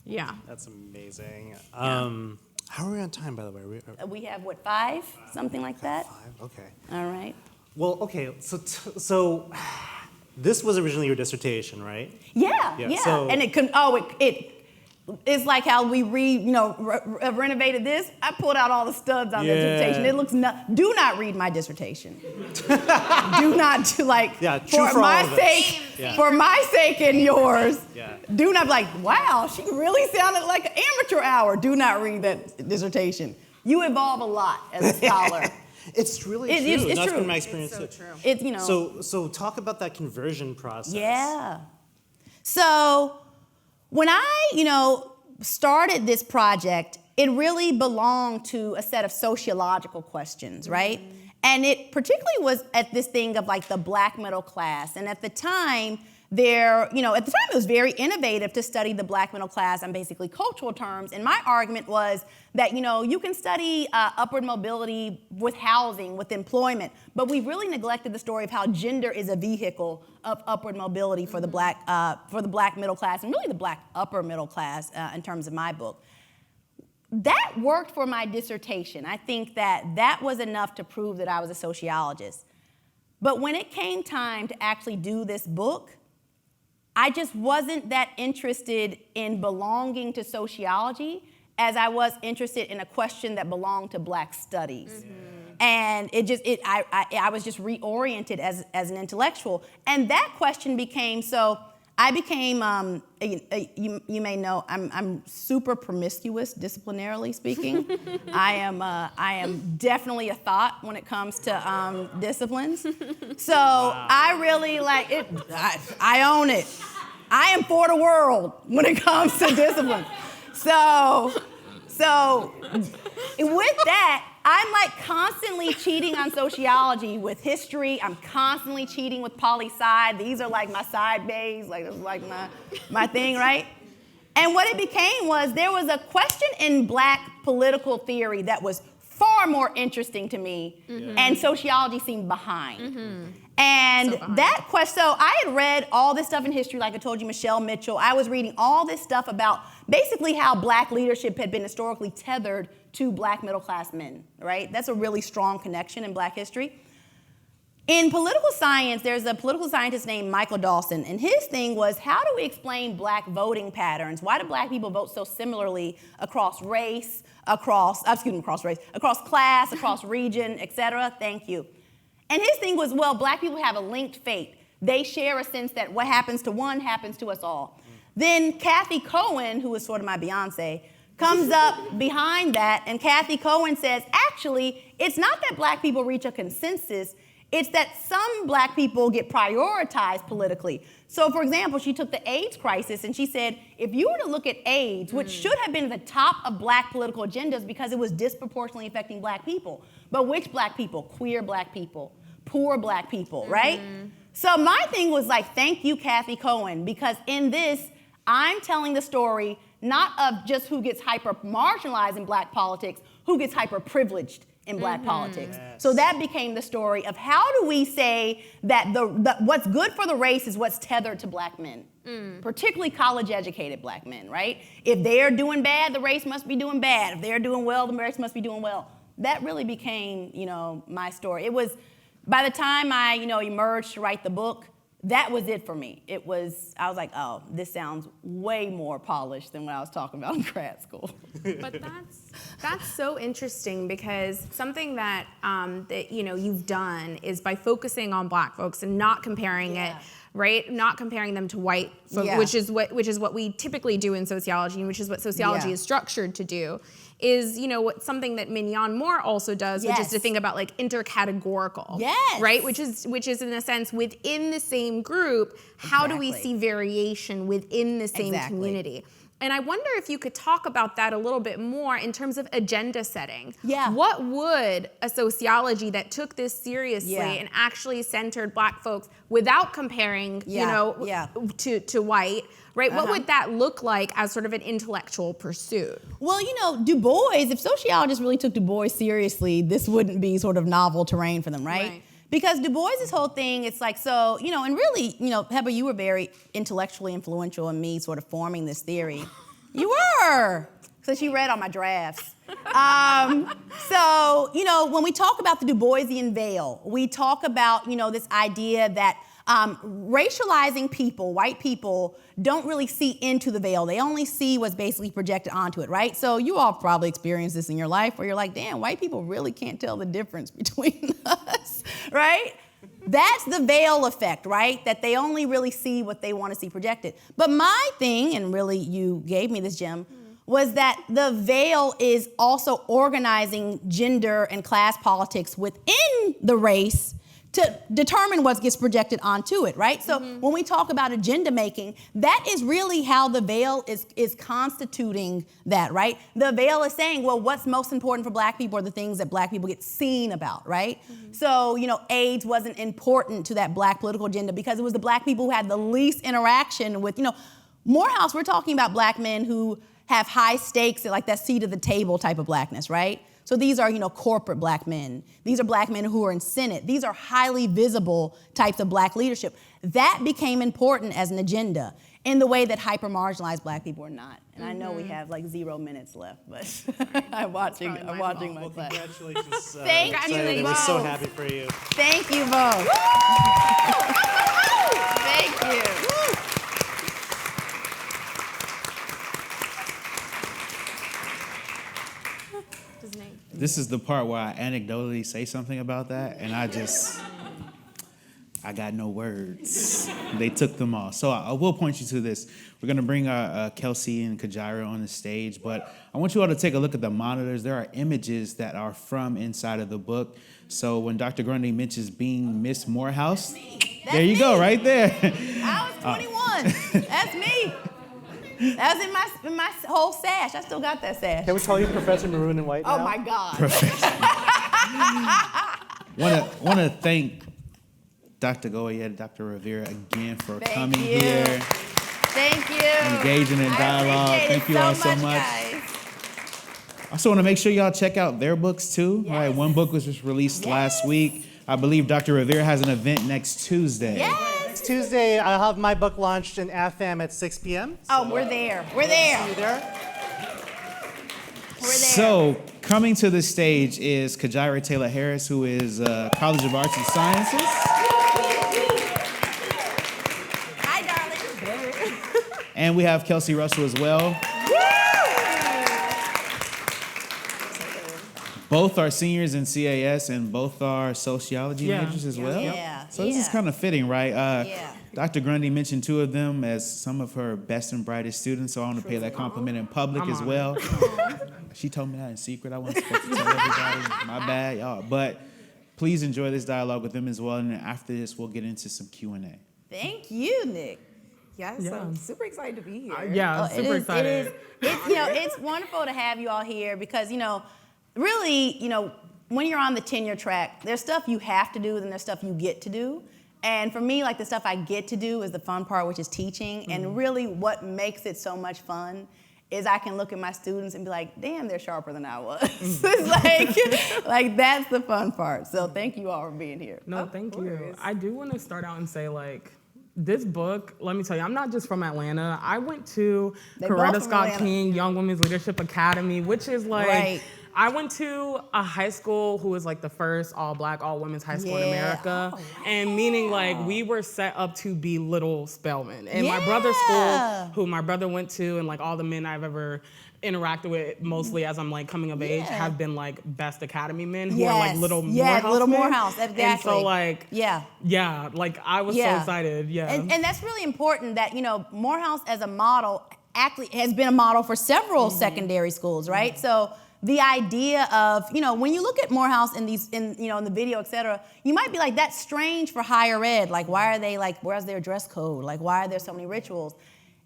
Yeah. That's amazing. How are we on time, by the way? We have, 5? Something like that? 5, okay. All right. Well, okay, so this was originally your dissertation, right? Yeah. So, and it's like how we renovated this. I pulled out all the studs on the dissertation. It looks do not read my dissertation. Do not for my sake, for my sake and yours. Do not be wow, she really sounded like an amateur hour. Do not read that dissertation. You evolve a lot as a scholar. It's really true. It's That's true. been my experience too. True. So talk about that conversion process. Yeah. So when I, started this project, it really belonged to a set of sociological questions, right? And it particularly was at this thing of the Black middle class. And at the time, it was very innovative to study the Black middle class on basically cultural terms. And my argument was that, you can study upward mobility with housing, with employment, but we've really neglected the story of how gender is a vehicle of upward mobility for the Black middle class, and really the Black upper middle class in terms of my book. That worked for my dissertation. I think that was enough to prove that I was a sociologist. But when it came time to actually do this book, I just wasn't that interested in belonging to sociology as I was interested in a question that belonged to Black studies. And I was just reoriented as an intellectual. And that question became, you may know, I'm super promiscuous, disciplinarily speaking. I am definitely a thought when it comes to disciplines. So I really it. I own it. I am for the world when it comes to discipline. So with that, I'm like constantly cheating on sociology with history. I'm constantly cheating with poli-sci. These are like my side bays, like this is like my thing, right? And what it became was there was a question in black political theory that was far more interesting to me, and sociology seemed behind. And that question, so I had read all this stuff in history, like I told you, Michelle Mitchell. I was reading all this stuff about basically how black leadership had been historically tethered to black middle-class men, right? That's a really strong connection in black history. In political science, there's a political scientist named Michael Dawson, and his thing was, how do we explain black voting patterns? Why do black people vote so similarly across race, across class, across region, et cetera? Thank you. And his thing was, well, black people have a linked fate. They share a sense that what happens to one happens to us all. Then Kathy Cohen, who is sort of my Beyonce, comes up behind that, and Kathy Cohen says, actually, it's not that black people reach a consensus, it's that some black people get prioritized politically. So for example, she took the AIDS crisis and she said, if you were to look at AIDS, which should have been at the top of black political agendas because it was disproportionately affecting black people, but which black people? Queer black people, poor black people, right? So my thing was like, thank you, Kathy Cohen, because in this, I'm telling the story not of just who gets hyper-marginalized in black politics, who gets hyper-privileged in black politics. Yes. So that became the story of how do we say that the what's good for the race is what's tethered to black men, particularly college-educated black men, right? If they're doing bad, the race must be doing bad. If they're doing well, the race must be doing well. That really became, my story. It was, by the time I, emerged to write the book, that was it for me. I was like, oh, this sounds way more polished than what I was talking about in grad school. But that's so interesting, because something that you've done is by focusing on black folks and not comparing it, right? Not comparing them to white folks, which is what we typically do in sociology, and which is what sociology is structured to do. Is something that Mignon Moore also does, which is to think about like intercategorical, right? Which is in a sense within the same group. How do we see variation within the same community? And I wonder if you could talk about that a little bit more in terms of agenda setting. What would a sociology that took this seriously and actually centered black folks without comparing, to white, right? What would that look like as sort of an intellectual pursuit? Well, Du Bois, if sociologists really took Du Bois seriously, this wouldn't be sort of novel terrain for them, right? Because Du Bois' whole thing, it's like, so, and really, Heba, you were very intellectually influential in me sort of forming this theory. You were, because you read all my drafts. So, when we talk about the Du Boisian veil, we talk about, this idea that racializing people, white people, don't really see into the veil. They only see what's basically projected onto it, right? So you all probably experienced this in your life where you're like, damn, white people really can't tell the difference between us, right? That's the veil effect, right? That they only really see what they want to see projected. But my thing, and really you gave me this gem, was that the veil is also organizing gender and class politics within the race to determine what gets projected onto it, right? So when we talk about agenda making, that is really how the veil is constituting that, right? The veil is saying, well, what's most important for black people are the things that black people get seen about, right? So, AIDS wasn't important to that black political agenda because it was the black people who had the least interaction with, Morehouse, we're talking about black men who have high stakes, like that seat at the table type of blackness, right? So these are, corporate black men. These are black men who are in Senate. These are highly visible types of black leadership. That became important as an agenda in the way that hyper-marginalized black people are not. And I know we have like 0 minutes left, but I'm watching my class. Congratulations. Thank you Saida. both. We're so happy for you. Thank you both. Thank you. This is the part where I anecdotally say something about that, and I got no words. They took them all. So I will point you to this. We're going to bring Kelsey and Kajira on the stage, but I want you all to take a look at the monitors. There are images that are from inside of the book. So when Dr. Grundy mentions being Miss Morehouse, there you go, right there. I was 21. That's me. That was in my whole sash. I still got that sash. Can we call you Professor Maroon and White now? Oh my God. Want to thank Dr. Goya, Dr. Rivera again for coming you. here. Thank you. Engaging in dialogue. Thank you all so much. Guys. I also want to make sure y'all check out their books too. Yes. All right, one book was just released last week. I believe Dr. Rivera has an event next Tuesday. Yes. Next Tuesday, I'll have my book launched in AFAM at 6 p.m. Oh, we're there. We're there. See you there. We're there. So, coming to the stage is Kajaira Taylor Harris, who is College of Arts and Sciences. Hi, darling. And we have Kelsey Russell as well. Both are seniors in CAS and both are sociology majors as well. Yeah. So this is kind of fitting, right? Yeah. Dr. Grundy mentioned two of them as some of her best and brightest students, so I want to pay that compliment in public as well. She told me that in secret. I wasn't supposed to tell everybody. My bad, y'all. But please enjoy this dialogue with them as well, and then after this, we'll get into some Q&A. Thank you, Nick. Yes, I'm super excited to be here. Super excited. It's wonderful to have you all here because, really, when you're on the tenure track, there's stuff you have to do and there's stuff you get to do. And for me, like the stuff I get to do is the fun part, which is teaching. Mm-hmm. And really what makes it so much fun is I can look at my students and be like, damn, they're sharper than I was. It's like that's the fun part. So thank you all for being here. No, thank you. I do want to start out and say, this book, let me tell you, I'm not just from Atlanta. I went to Coretta Scott King Young Women's Leadership Academy, which is I went to a high school who was the first all-black, all-women's high school in America. And meaning we were set up to be little Spelman. And my brother's school, who my brother went to, and all the men I've ever interacted with, mostly as I'm coming of age, have been best academy men who are little Morehouse little men. Morehouse, exactly. And so I was so excited, And that's really important that, Morehouse as a model actually has been a model for several secondary schools, right? So the idea of, when you look at Morehouse in the video, et cetera, you might be like, that's strange for higher ed. Why are they where's their dress code? Why are there so many rituals?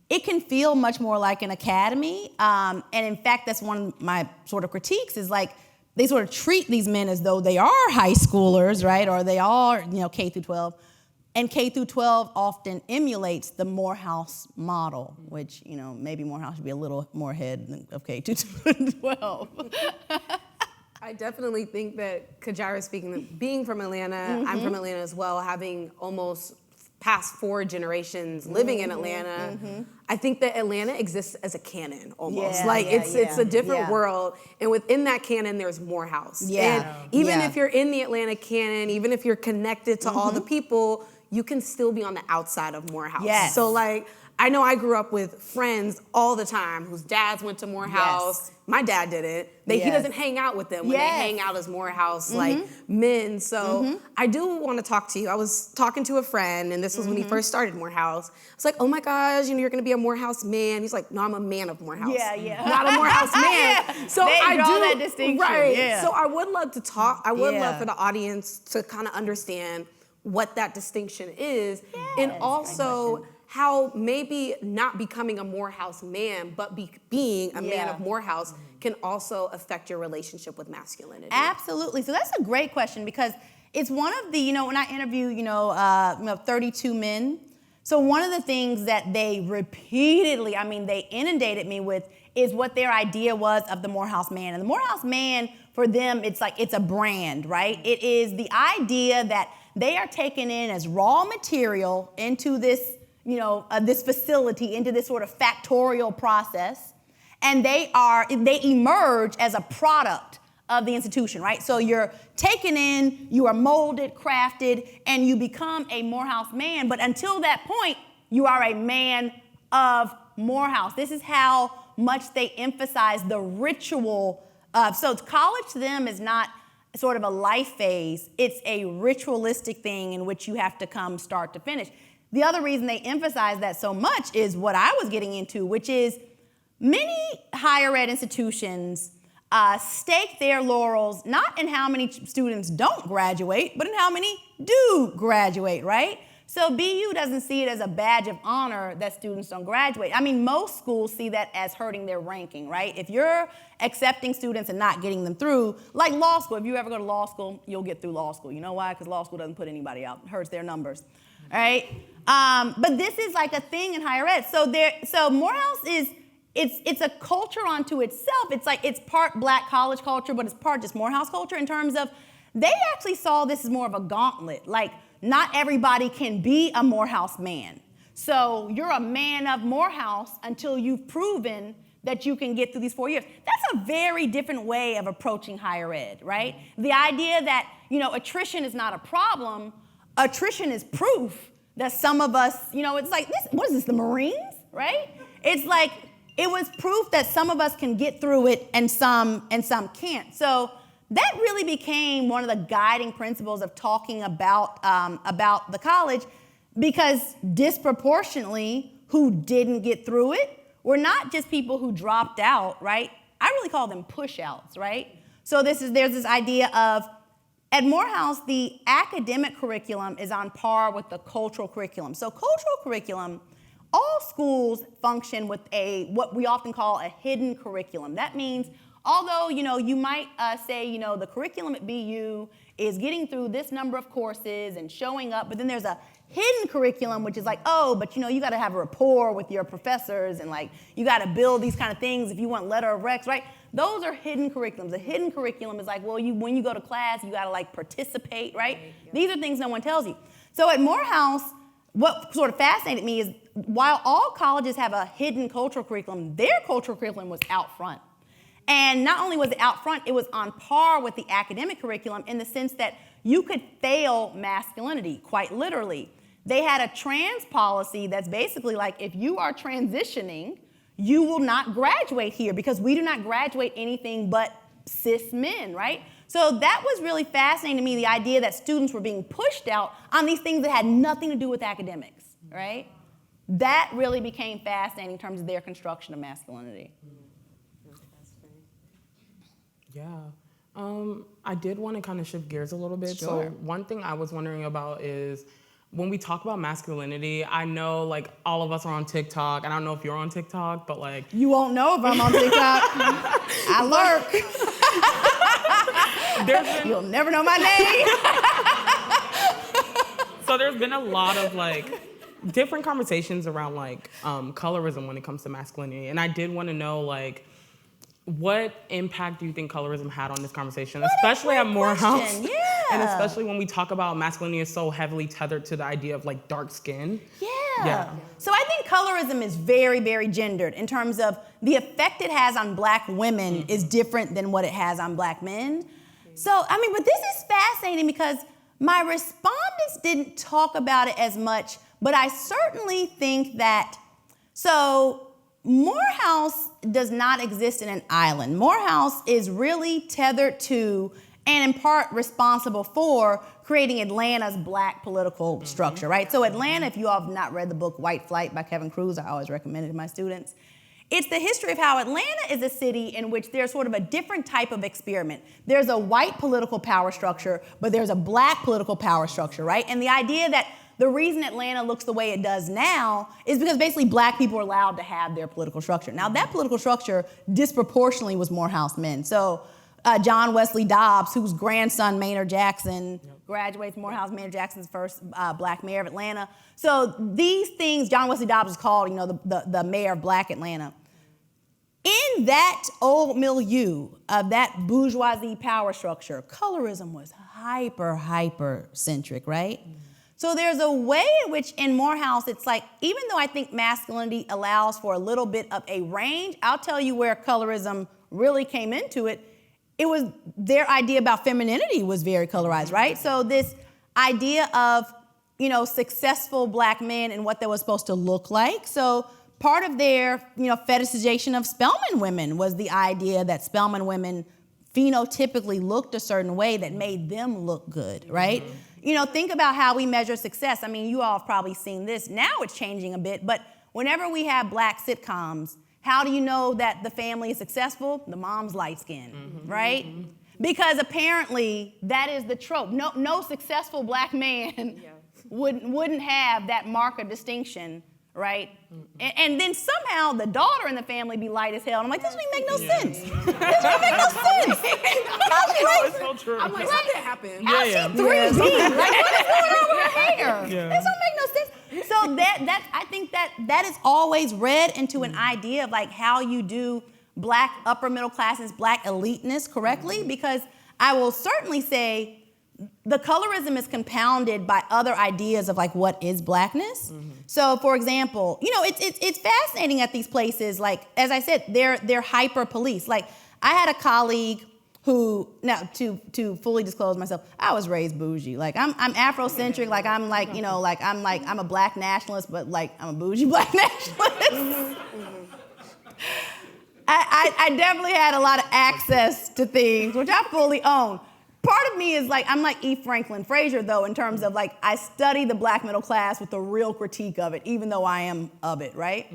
It can feel much more like an academy. And in fact, that's one of my sort of critiques is they sort of treat these men as though they are high schoolers, right? Or they are, K through 12. And K through 12 often emulates the Morehouse model, which, maybe Morehouse should be a little more ahead of K through 12. I definitely think that Kajaira speaking, being from Atlanta, I'm from Atlanta as well, having almost past 4 generations living in Atlanta, I think that Atlanta exists as a canon almost. It's a different world. And within that canon, there's Morehouse. And even if you're in the Atlanta canon, even if you're connected to all the people, you can still be on the outside of Morehouse. Yes. So I know I grew up with friends all the time whose dads went to Morehouse. Yes. My dad didn't. He doesn't hang out with them when they hang out as Morehouse men. So I do want to talk to you. I was talking to a friend, and this was when he first started Morehouse. I was like, oh my gosh, you're going to be a Morehouse man. He's like, no, I'm a man of Morehouse. Not a Morehouse man. So I draw that distinction. Right. Yeah. So I would love to talk. I would love for the audience to kind of understand what that distinction is, and also how maybe not becoming a Morehouse man, but being a man of Morehouse can also affect your relationship with masculinity. Absolutely. So that's a great question because it's one of the, when I interview, 32 men. So one of the things that they repeatedly, they inundated me with is what their idea was of the Morehouse man. And the Morehouse man, for them, it's a brand, right? It is the idea that they are taken in as raw material into this, this facility, into this sort of factorial process, and they emerge as a product of the institution, right? So you're taken in, you are molded, crafted, and you become a Morehouse man, but until that point, you are a man of Morehouse. This is how much they emphasize the ritual. So college to them is not sort of a life phase, it's a ritualistic thing in which you have to come start to finish. The other reason they emphasize that so much is what I was getting into, which is many higher ed institutions stake their laurels not in how many students don't graduate, but in how many do graduate, right? So BU doesn't see it as a badge of honor that students don't graduate. I mean, most schools see that as hurting their ranking, right? If you're accepting students and not getting them through, like law school, if you ever go to law school, you'll get through law school. You know why? Because law school doesn't put anybody out. It hurts their numbers, right? But this is like a thing in higher ed. So Morehouse it's a culture unto itself. It's like it's part black college culture, but it's part just Morehouse culture in terms of they actually saw this as more of a gauntlet. Like, not everybody can be a Morehouse man. So you're a man of Morehouse until you've proven that you can get through these 4 years. That's a very different way of approaching higher ed, right? The idea that, attrition is not a problem, attrition is proof that some of us, it's like, what is this, the Marines, right? It's like, it was proof that some of us can get through it and some can't. So that really became one of the guiding principles of talking about the college, because disproportionately who didn't get through it were not just people who dropped out, right? I really call them push-outs, right? So there's this idea of, at Morehouse, the academic curriculum is on par with the cultural curriculum. So cultural curriculum, all schools function with what we often call a hidden curriculum. That means, although, you might say, the curriculum at BU is getting through this number of courses and showing up, but then there's a hidden curriculum, which is like, but you got to have a rapport with your professors, and like, you got to build these kind of things if you want letter of recs, right? Those are hidden curriculums. A hidden curriculum is like, well, when you go to class, you got to like participate, right? Yeah. These are things no one tells you. So at Morehouse, what sort of fascinated me is, while all colleges have a hidden cultural curriculum, their cultural curriculum was out front. And not only was it out front, it was on par with the academic curriculum in the sense that you could fail masculinity, quite literally. They had a trans policy that's basically like, if you are transitioning, you will not graduate here, because we do not graduate anything but cis men, right? So that was really fascinating to me, the idea that students were being pushed out on these things that had nothing to do with academics, right? That really became fascinating in terms of their construction of masculinity. Yeah. I did want to kind of shift gears a little bit. Sure. So one thing I was wondering about is, when we talk about masculinity, I know like all of us are on TikTok, and I don't know if you're on TikTok, but like... You won't know if I'm on TikTok. I lurk. You'll never know my name. So there's been a lot of like different conversations around like colorism when it comes to masculinity. And I did want to know like, what impact do you think colorism had on this conversation, especially at Morehouse? Yeah. And especially when we talk about masculinity is so heavily tethered to the idea of like dark skin. Yeah. So I think colorism is very, very gendered in terms of the effect it has on black women is different than what it has on black men. So, but this is fascinating because my respondents didn't talk about it as much, but I certainly think that, Morehouse does not exist in an island. Morehouse is really tethered to, and in part responsible for, creating Atlanta's black political structure, right? So Atlanta, if you all have not read the book White Flight by Kevin Cruz, I always recommend it to my students. It's the history of how Atlanta is a city in which there's sort of a different type of experiment. There's a white political power structure, but there's a black political power structure, right? And the idea that the reason Atlanta looks the way it does now is because basically black people are allowed to have their political structure. Now that political structure disproportionately was Morehouse men. So John Wesley Dobbs, whose grandson Maynard Jackson graduates Morehouse, Maynard Jackson's first black mayor of Atlanta. So these things, John Wesley Dobbs is called, the mayor of black Atlanta. In that old milieu of that bourgeoisie power structure, colorism was hyper-centric, right? So there's a way in which in Morehouse, it's like, even though I think masculinity allows for a little bit of a range, I'll tell you where colorism really came into it. It was their idea about femininity was very colorized, right? So this idea of, successful black men and what they were supposed to look like. So part of their, fetishization of Spelman women was the idea that Spelman women phenotypically looked a certain way that made them look good, right? Think about how we measure success. You all have probably seen this. Now it's changing a bit, but whenever we have black sitcoms, how do you know that the family is successful? The mom's light-skinned, right? Because apparently that is the trope. No successful black man wouldn't have that mark of distinction, right? And then somehow the daughter in the family be light as hell. And I'm like, this doesn't make no sense. This doesn't make no sense. It's so true. I'm like, how did that happen? How's she 3D? Like, what is going on with her hair? This don't make no sense. So I think that is always read into an idea of like how you do black upper middle classes, black eliteness correctly, because I will certainly say the colorism is compounded by other ideas of like what is blackness. So for example, it's fascinating at these places, like as I said, they're hyper police. Like I had a colleague who, now to fully disclose myself, I was raised bougie. Like I'm Afrocentric, like I'm like, I'm a black nationalist, but like I'm a bougie black nationalist. I definitely had a lot of access to things, which I fully own. Part of me is like, I'm like E. Franklin Frazier, though, in terms of like, I study the black middle class with a real critique of it, even though I am of it, right?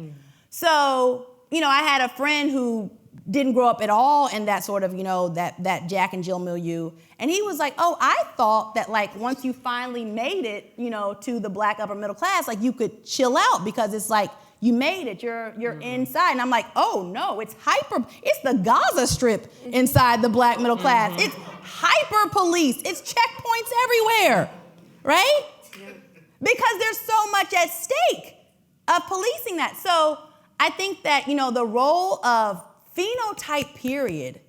So, I had a friend who didn't grow up at all in that sort of, that Jack and Jill milieu. And he was like, oh, I thought that like, once you finally made it, to the black upper middle class, like you could chill out because it's like, you made it, you're inside. And I'm like, oh no, it's the Gaza Strip inside the black middle class. It's hyper police, it's checkpoints everywhere, right? Because there's so much at stake of policing that. So I think that, the role of phenotype period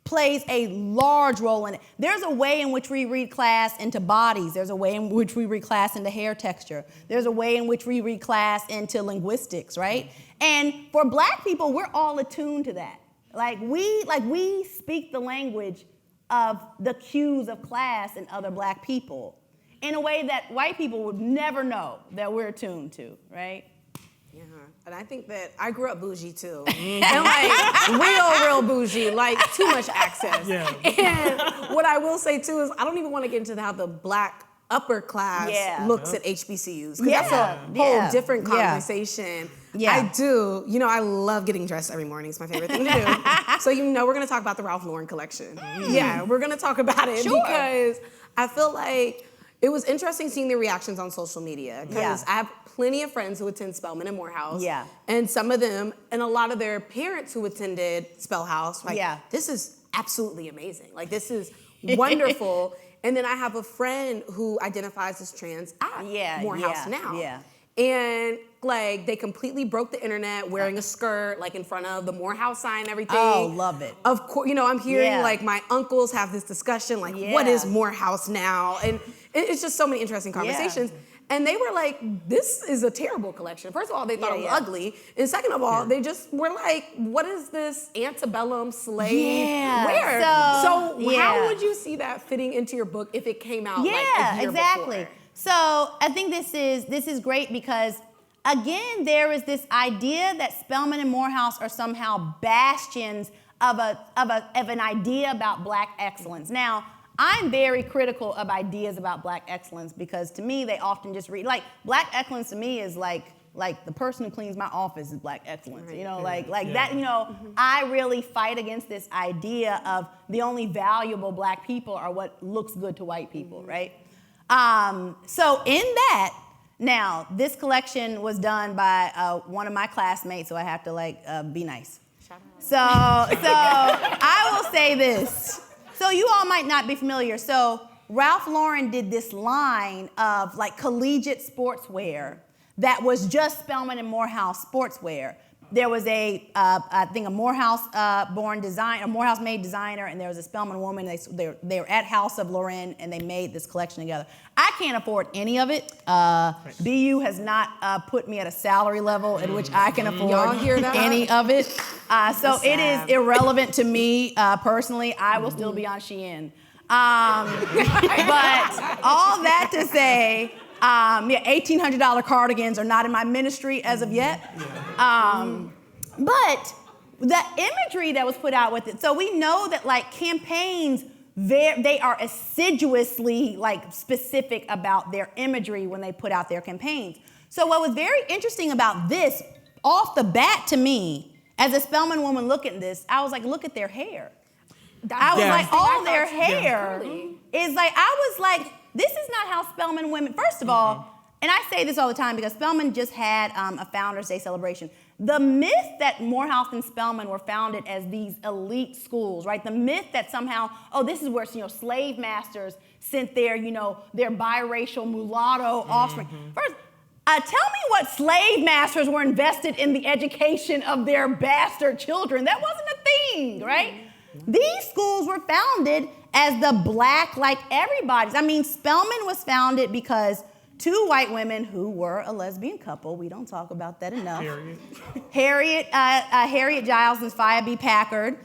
plays a large role in it. There's a way in which we read class into bodies. There's a way in which we read class into hair texture. There's a way in which we read class into linguistics, right? And for black people, we're all attuned to that. Like we speak the language of the cues of class in other black people in a way that white people would never know that we're attuned to, right? Yeah, and I think that I grew up bougie too, and like real bougie, like too much access. Yeah. And what I will say too is I don't even want to get into how the black upper class looks at HBCUs, because that's a whole different conversation. Yeah. I do, I love getting dressed every morning. It's my favorite thing to do. So we're gonna talk about the Ralph Lauren collection. Yeah, we're gonna talk about it because I feel like it was interesting seeing the reactions on social media, because I have plenty of friends who attend Spelman and Morehouse. Yeah. And some of them, and a lot of their parents who attended Spellhouse, like, this is absolutely amazing. Like, this is wonderful. And then I have a friend who identifies as trans at Morehouse now. Yeah. And like they completely broke the internet wearing a skirt, like in front of the Morehouse sign and everything. Oh, love it. Of course, I'm hearing like my uncles have this discussion, like what is Morehouse now? And it's just so many interesting conversations. And they were like, this is a terrible collection. First of all, they thought it was ugly. And second of all, they just were like, what is this antebellum slave wear? So how would you see that fitting into your book if it came out like a year before? So I think this is great because, again, there is this idea that Spelman and Morehouse are somehow bastions of an idea about black excellence. Now, I'm very critical of ideas about black excellence because to me, they often just read, like, black excellence to me is like the person who cleans my office is black excellence, that, I really fight against this idea of the only valuable black people are what looks good to white people, right? So in that, now, this collection was done by one of my classmates, so I have to be nice. So I will say this. So you all might not be familiar. So Ralph Lauren did this line of like collegiate sportswear that was just Spelman and Morehouse sportswear. There was I think a Morehouse-made designer, and there was a Spelman woman. They were at House of Lauren, and they made this collection together. I can't afford any of it. BU has not put me at a salary level at which I can afford any of it. So it is irrelevant to me personally. I will still be on Shein. But all that to say, $1,800 cardigans are not in my ministry as of yet. But the imagery that was put out with it, so we know that like campaigns, they are assiduously like specific about their imagery when they put out their campaigns. So what was very interesting about this, off the bat to me, as a Spelman woman looking at this, I was like, look at their hair. I was Yeah. like, all their hair Curly. is like, I was like, this is not how Spelman women, first of all, and I say this all the time because Spelman just had a Founders Day celebration. The myth that Morehouse and Spelman were founded as these elite schools, right? The myth that somehow, oh, this is where, slave masters sent their, their biracial mulatto offspring. First, tell me what slave masters were invested in the education of their bastard children. That wasn't a thing, right? These schools were founded as the black, like everybody's. I mean, Spelman was founded because two white women who were a lesbian couple, we don't talk about that enough. Harriet Giles and Fia B. Packard,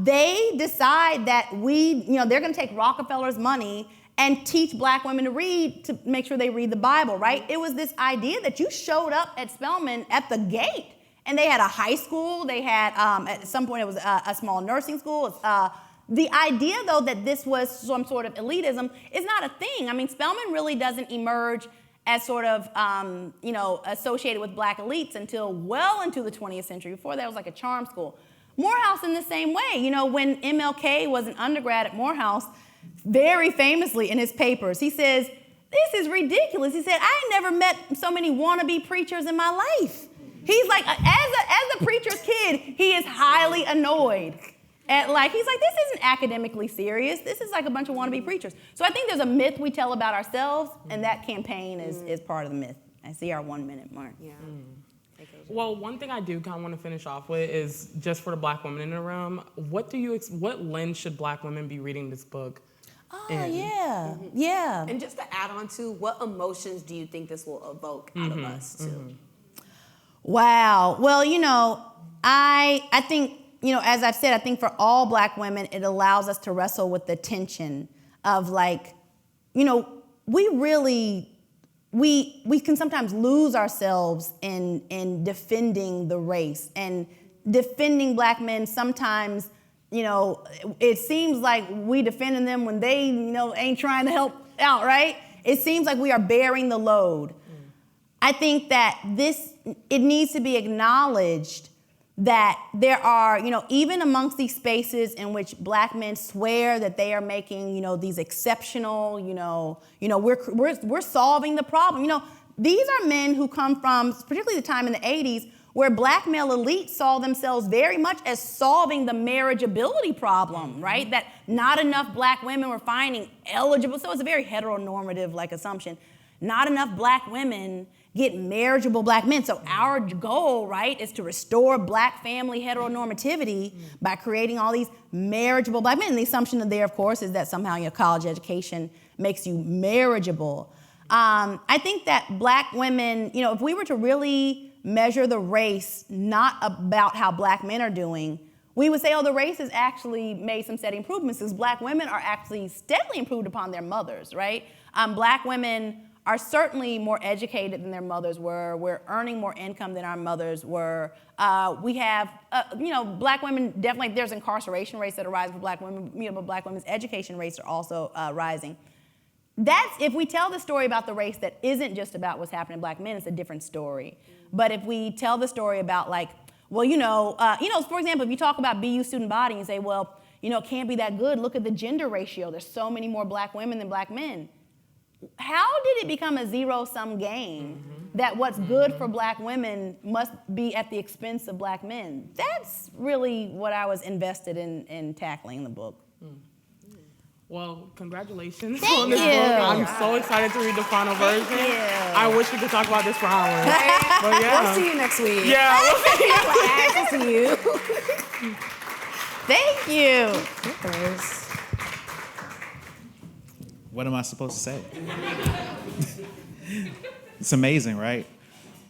they decide that they're gonna take Rockefeller's money and teach black women to read to make sure they read the Bible, right? It was this idea that you showed up at Spelman at the gate, and they had a high school, they had, at some point it was a small nursing school. The idea, though, that this was some sort of elitism is not a thing. I mean, Spelman really doesn't emerge as sort of, associated with black elites until well into the 20th century. Before that, it was like a charm school. Morehouse in the same way. When MLK was an undergrad at Morehouse, very famously in his papers, he says, this is ridiculous. He said, I ain't never met so many wannabe preachers in my life. He's like, as a preacher's kid, he is highly annoyed. He's like, this isn't academically serious. This is like a bunch of wannabe preachers. So I think there's a myth we tell about ourselves, and that campaign is part of the myth. I see our 1 minute mark. Yeah. Well, one thing I do kind of want to finish off with is just for the black women in the room, what lens should black women be reading this book? Oh, yeah. And just to add on to, what emotions do you think this will evoke out of us, too? Wow. Well, I think, as I've said, I think for all black women, it allows us to wrestle with the tension of we can sometimes lose ourselves in defending the race and defending black men. Sometimes, it seems like we defending them when they, ain't trying to help out, right? It seems like we are bearing the load. I think that it needs to be acknowledged that there are, even amongst these spaces in which black men swear that they are making, these exceptional, we're solving the problem. These are men who come from, particularly the time in the 80s, where black male elites saw themselves very much as solving the marriageability problem, right? That not enough black women were finding eligible, so it's a very heteronormative assumption. Not enough black women get marriageable black men. So our goal, right, is to restore black family heteronormativity by creating all these marriageable black men. And the assumption there, of course, is that somehow your college education makes you marriageable. I think that black women, if we were to really measure the race not about how black men are doing, we would say, the race has actually made some steady improvements because black women are actually steadily improved upon their mothers, right? Black women are certainly more educated than their mothers were. We're earning more income than our mothers were. We have, black women, definitely there's incarceration rates that are rising for black women, but black women's education rates are also rising. If we tell the story about the race that isn't just about what's happening to black men, it's a different story. But if we tell the story about for example, if you talk about BU student body and you say, it can't be that good, look at the gender ratio. There's so many more black women than black men. How did it become a zero-sum game that what's good for black women must be at the expense of black men? That's really what I was invested in tackling in the book. Well, congratulations Thank on this you. book. I'm so excited to read the final version. I wish we could talk about this for hours. But yeah. We'll see you next week. Yeah, we'll see you. We'll see you. Thank you. What am I supposed to say? It's amazing, right?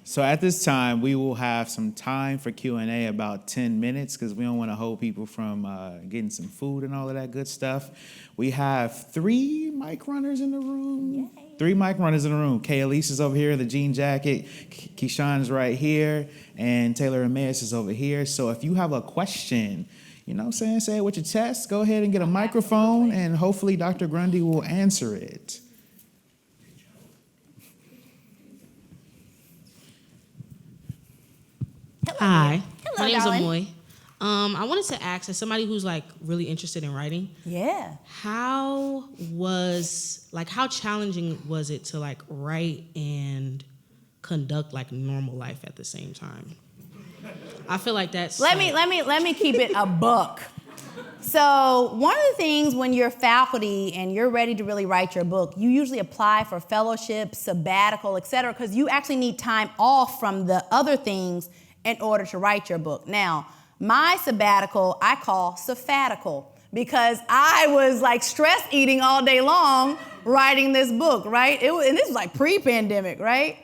So at this time, we will have some time for Q&A, about 10 minutes, because we don't want to hold people from getting some food and all of that good stuff. We have 3 mic runners in the room. Yay. 3 mic runners in the room. Kay Elise is over here in the jean jacket. Keyshawn is right here. And Taylor Emmaus is over here. So if you have a question, say it with your chest, go ahead and get a microphone, and hopefully Dr. Grundy will answer it. Hi. Hello, My name's darling. Amoy. I wanted to ask, as somebody who's like really interested in writing, how challenging was it to like write and conduct like normal life at the same time? I feel like that's let me keep it a buck. So one of the things when you're faculty and you're ready to really write your book, you usually apply for fellowship, sabbatical, et cetera, because you actually need time off from the other things in order to write your book. Now, my sabbatical I call sabbatical because I was like stress eating all day long writing this book, right? And this was like pre-pandemic, right?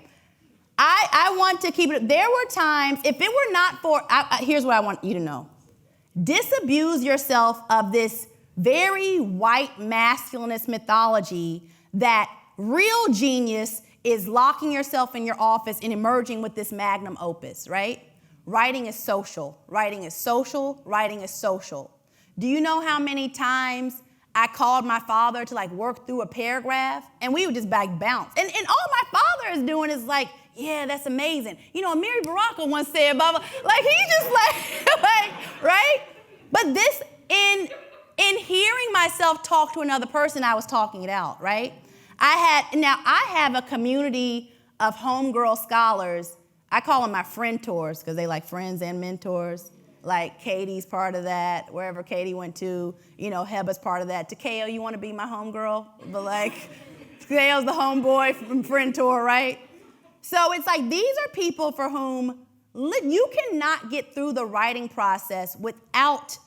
I want to keep it. There were times, if it were not for, here's what I want you to know. Disabuse yourself of this very white masculinist mythology that real genius is locking yourself in your office and emerging with this magnum opus, right? Writing is social. Writing is social. Writing is social. Do you know how many times I called my father to like work through a paragraph and we would just like bounce? And all my father is doing is like, yeah, that's amazing. You know, Mary Baraka once said, blah, blah. Like, he's just like, right? But this, in hearing myself talk to another person, I was talking it out, right? I have a community of homegirl scholars. I call them my friend-tors because they like friends and mentors. Like Katie's part of that, wherever Katie went to, you know, Heba's part of that. Takeo, you want to be my homegirl? But like, Takeo's the homeboy from friend tour, right? So it's like these are people for whom you cannot get through the writing process without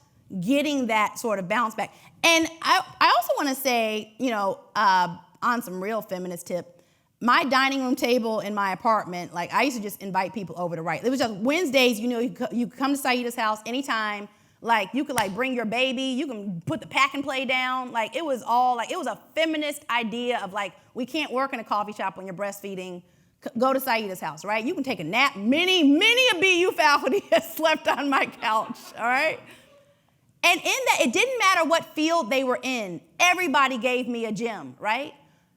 getting that sort of bounce back. And I also want to say, you know, on some real feminist tip, my dining room table in my apartment, like I used to just invite people over to write. It was just Wednesdays, you know, you come to Saida's house anytime. Like you could like bring your baby, you can put the pack and play down. Like it was all like, it was a feminist idea of like, we can't work in a coffee shop when you're breastfeeding. Go to Saida's house, right? You can take a nap. Many a BU faculty has slept on my couch, all right? And in that, it didn't matter what field they were in. Everybody gave me a gem, right?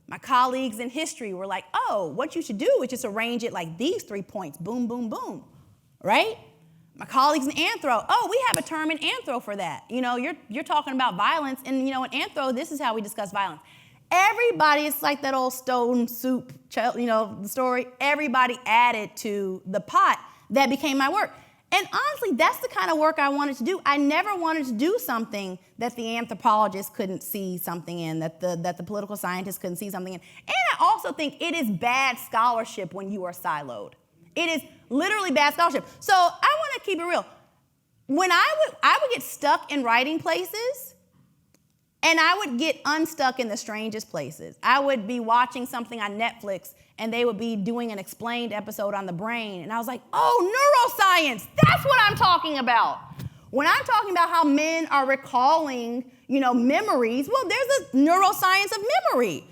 My colleagues in history were like, oh, what you should do is just arrange it like these 3 points, boom, boom, boom, right? My colleagues in anthro, oh, we have a term in anthro for that. You know, you're talking about violence, and you know, in anthro, this is how we discuss violence. Everybody, it's like that old stone soup, you know, the story. Everybody added to the pot that became my work. And honestly, that's the kind of work I wanted to do. I never wanted to do something that the anthropologist couldn't see something in, that the political scientist couldn't see something in. And I also think it is bad scholarship when you are siloed. It is literally bad scholarship. So I want to keep it real. When I would get stuck in writing places, and I would get unstuck in the strangest places. I would be watching something on Netflix and they would be doing an explained episode on the brain. And I was like, oh, neuroscience, that's what I'm talking about. When I'm talking about how men are recalling, you know, memories, well, there's a neuroscience of memory.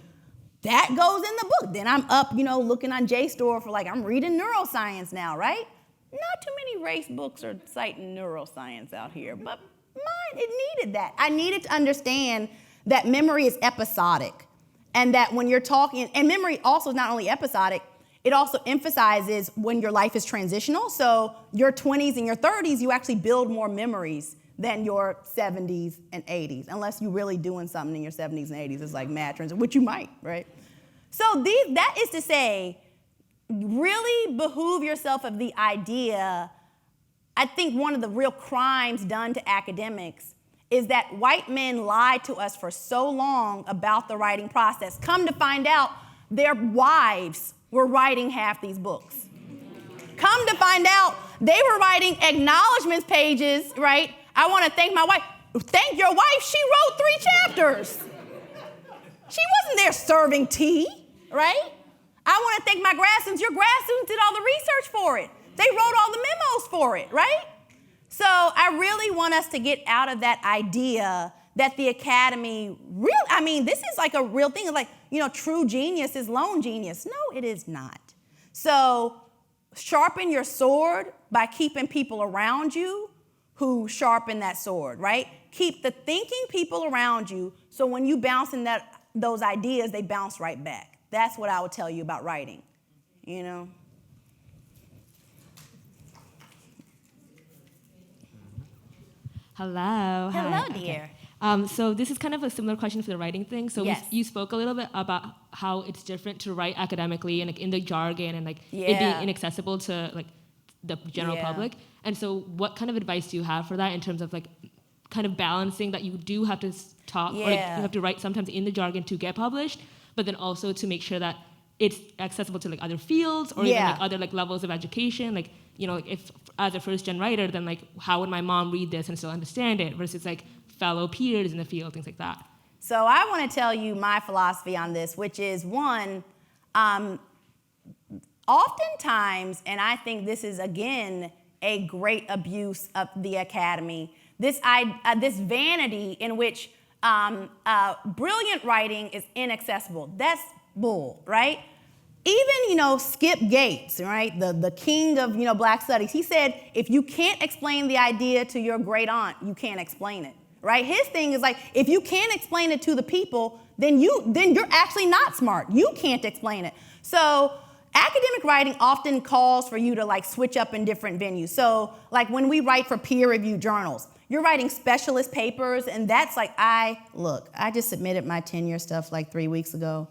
That goes in the book. Then I'm up, you know, looking on JSTOR for like, I'm reading neuroscience now, right? Not too many race books are citing neuroscience out here, but mine, it needed that. I needed to understand that memory is episodic and that when you're talking, and memory also is not only episodic, it also emphasizes when your life is transitional. So your 20s and your 30s, you actually build more memories than your 70s and 80s, unless you're really doing something in your 70s and 80s. It's like mad transition, which you might, right? So that is to say, really behoove yourself of the idea. I think one of the real crimes done to academics is that white men lied to us for so long about the writing process. Come to find out, their wives were writing half these books. Come to find out, they were writing acknowledgments pages, right? I want to thank my wife. Thank your wife, she wrote 3 chapters. She wasn't there serving tea, right? I want to thank my grad students. Your grad students did all the research for it. They wrote all the memos for it, right? So I really want us to get out of that idea that the academy really, I mean, this is like a real thing. It's like, you know, true genius is lone genius. No, it is not. So sharpen your sword by keeping people around you who sharpen that sword, right? Keep the thinking people around you so when you bounce in those ideas, they bounce right back. That's what I would tell you about writing, you know? Hello. Hello, Hi. dear. Okay. So this is kind of a similar question for the writing thing. So Yes. you spoke a little bit about how it's different to write academically and like in the jargon and like it Yeah. being inaccessible to like the general Yeah. public. And so what kind of advice do you have for that in terms of like kind of balancing that you do have to talk or like, Yeah. you have to write sometimes in the jargon to get published, but then also to make sure that it's accessible to like other fields or even Yeah. like other like levels of education. Like, you know, like if as a first gen writer, then like how would my mom read this and still understand it versus like fellow peers in the field, things like that. So I want to tell you my philosophy on this, which is one, oftentimes, and I think this is again a great abuse of the academy, this vanity in which brilliant writing is inaccessible. That's bull, right? Even, Skip Gates, right, the king of, Black studies, he said, if you can't explain the idea to your great aunt, you can't explain it, right? His thing is like, if you can't explain it to the people, then you're actually not smart. You can't explain it. So academic writing often calls for you to like switch up in different venues. So like when we write for peer-reviewed journals, you're writing specialist papers, and that's like, I just submitted my tenure stuff like 3 weeks ago.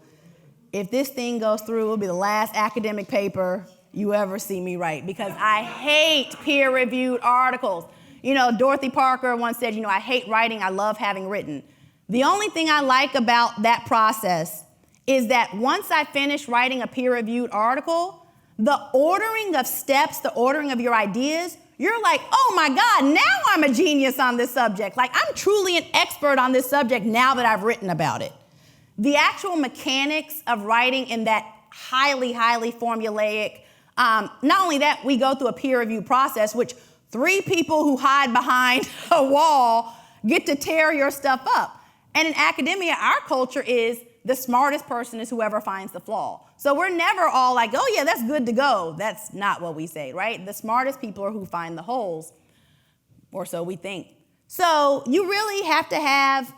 If this thing goes through, it'll be the last academic paper you ever see me write because I hate peer-reviewed articles. Dorothy Parker once said, I hate writing, I love having written. The only thing I like about that process is that once I finish writing a peer-reviewed article, the ordering of steps, the ordering of your ideas, you're like, oh my God, now I'm a genius on this subject. Like I'm truly an expert on this subject now that I've written about it. The actual mechanics of writing in that highly, highly formulaic, not only that, we go through a peer review process, which 3 people who hide behind a wall get to tear your stuff up. And in academia, our culture is the smartest person is whoever finds the flaw. So we're never all like, oh yeah, that's good to go. That's not what we say, right? The smartest people are who find the holes, or so we think. So you really have to have,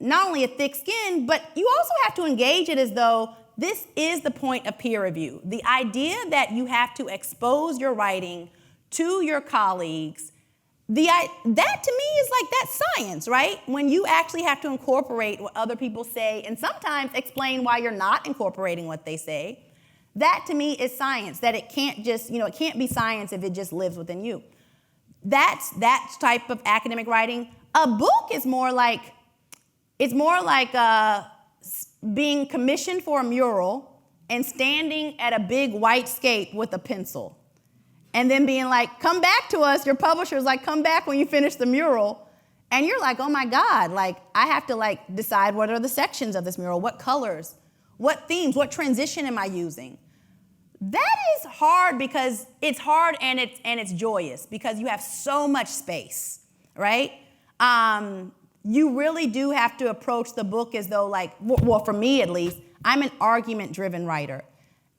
not only a thick skin, but you also have to engage it as though this is the point of peer review. The idea that you have to expose your writing to your colleagues, that to me is like that's science, right? When you actually have to incorporate what other people say and sometimes explain why you're not incorporating what they say, that to me is science, that it can't just, it can't be science if it just lives within you. That's that type of academic writing. A book is more like, being commissioned for a mural and standing at a big white skate with a pencil. And then being like, come back to us. Your publisher's like, come back when you finish the mural. And you're like, oh my God, like I have to like decide what are the sections of this mural, what colors, what themes, what transition am I using? That is hard because it's hard and it's joyous because you have so much space, right? You really do have to approach the book as though like, well, for me at least, I'm an argument-driven writer.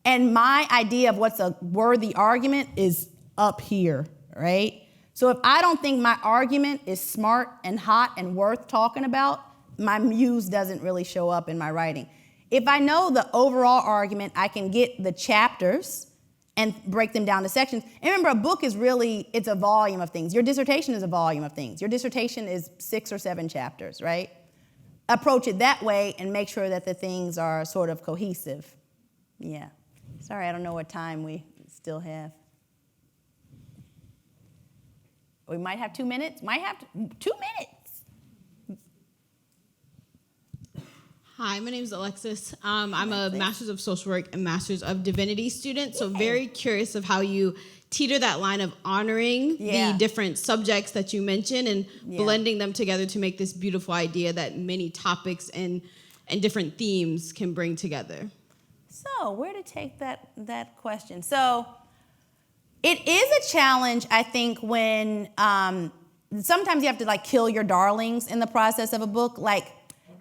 And my idea of what's a worthy argument is up here, right? So if I don't think my argument is smart and hot and worth talking about, my muse doesn't really show up in my writing. If I know the overall argument, I can get the chapters and break them down to sections. And remember, a book is really, it's a volume of things. Your dissertation is a volume of things. Your dissertation is 6 or 7 chapters, right? Approach it that way and make sure that the things are sort of cohesive. Yeah. Sorry, I don't know what time we still have. We might have 2 minutes. Might have 2 minutes. Hi, my name is Alexis. I'm a Master's of Social Work and Master's of Divinity student, so very curious of how you teeter that line of honoring the different subjects that you mentioned and blending them together to make this beautiful idea that many topics and different themes can bring together. So where to take that question? So it is a challenge, I think, when sometimes you have to like kill your darlings in the process of a book. Like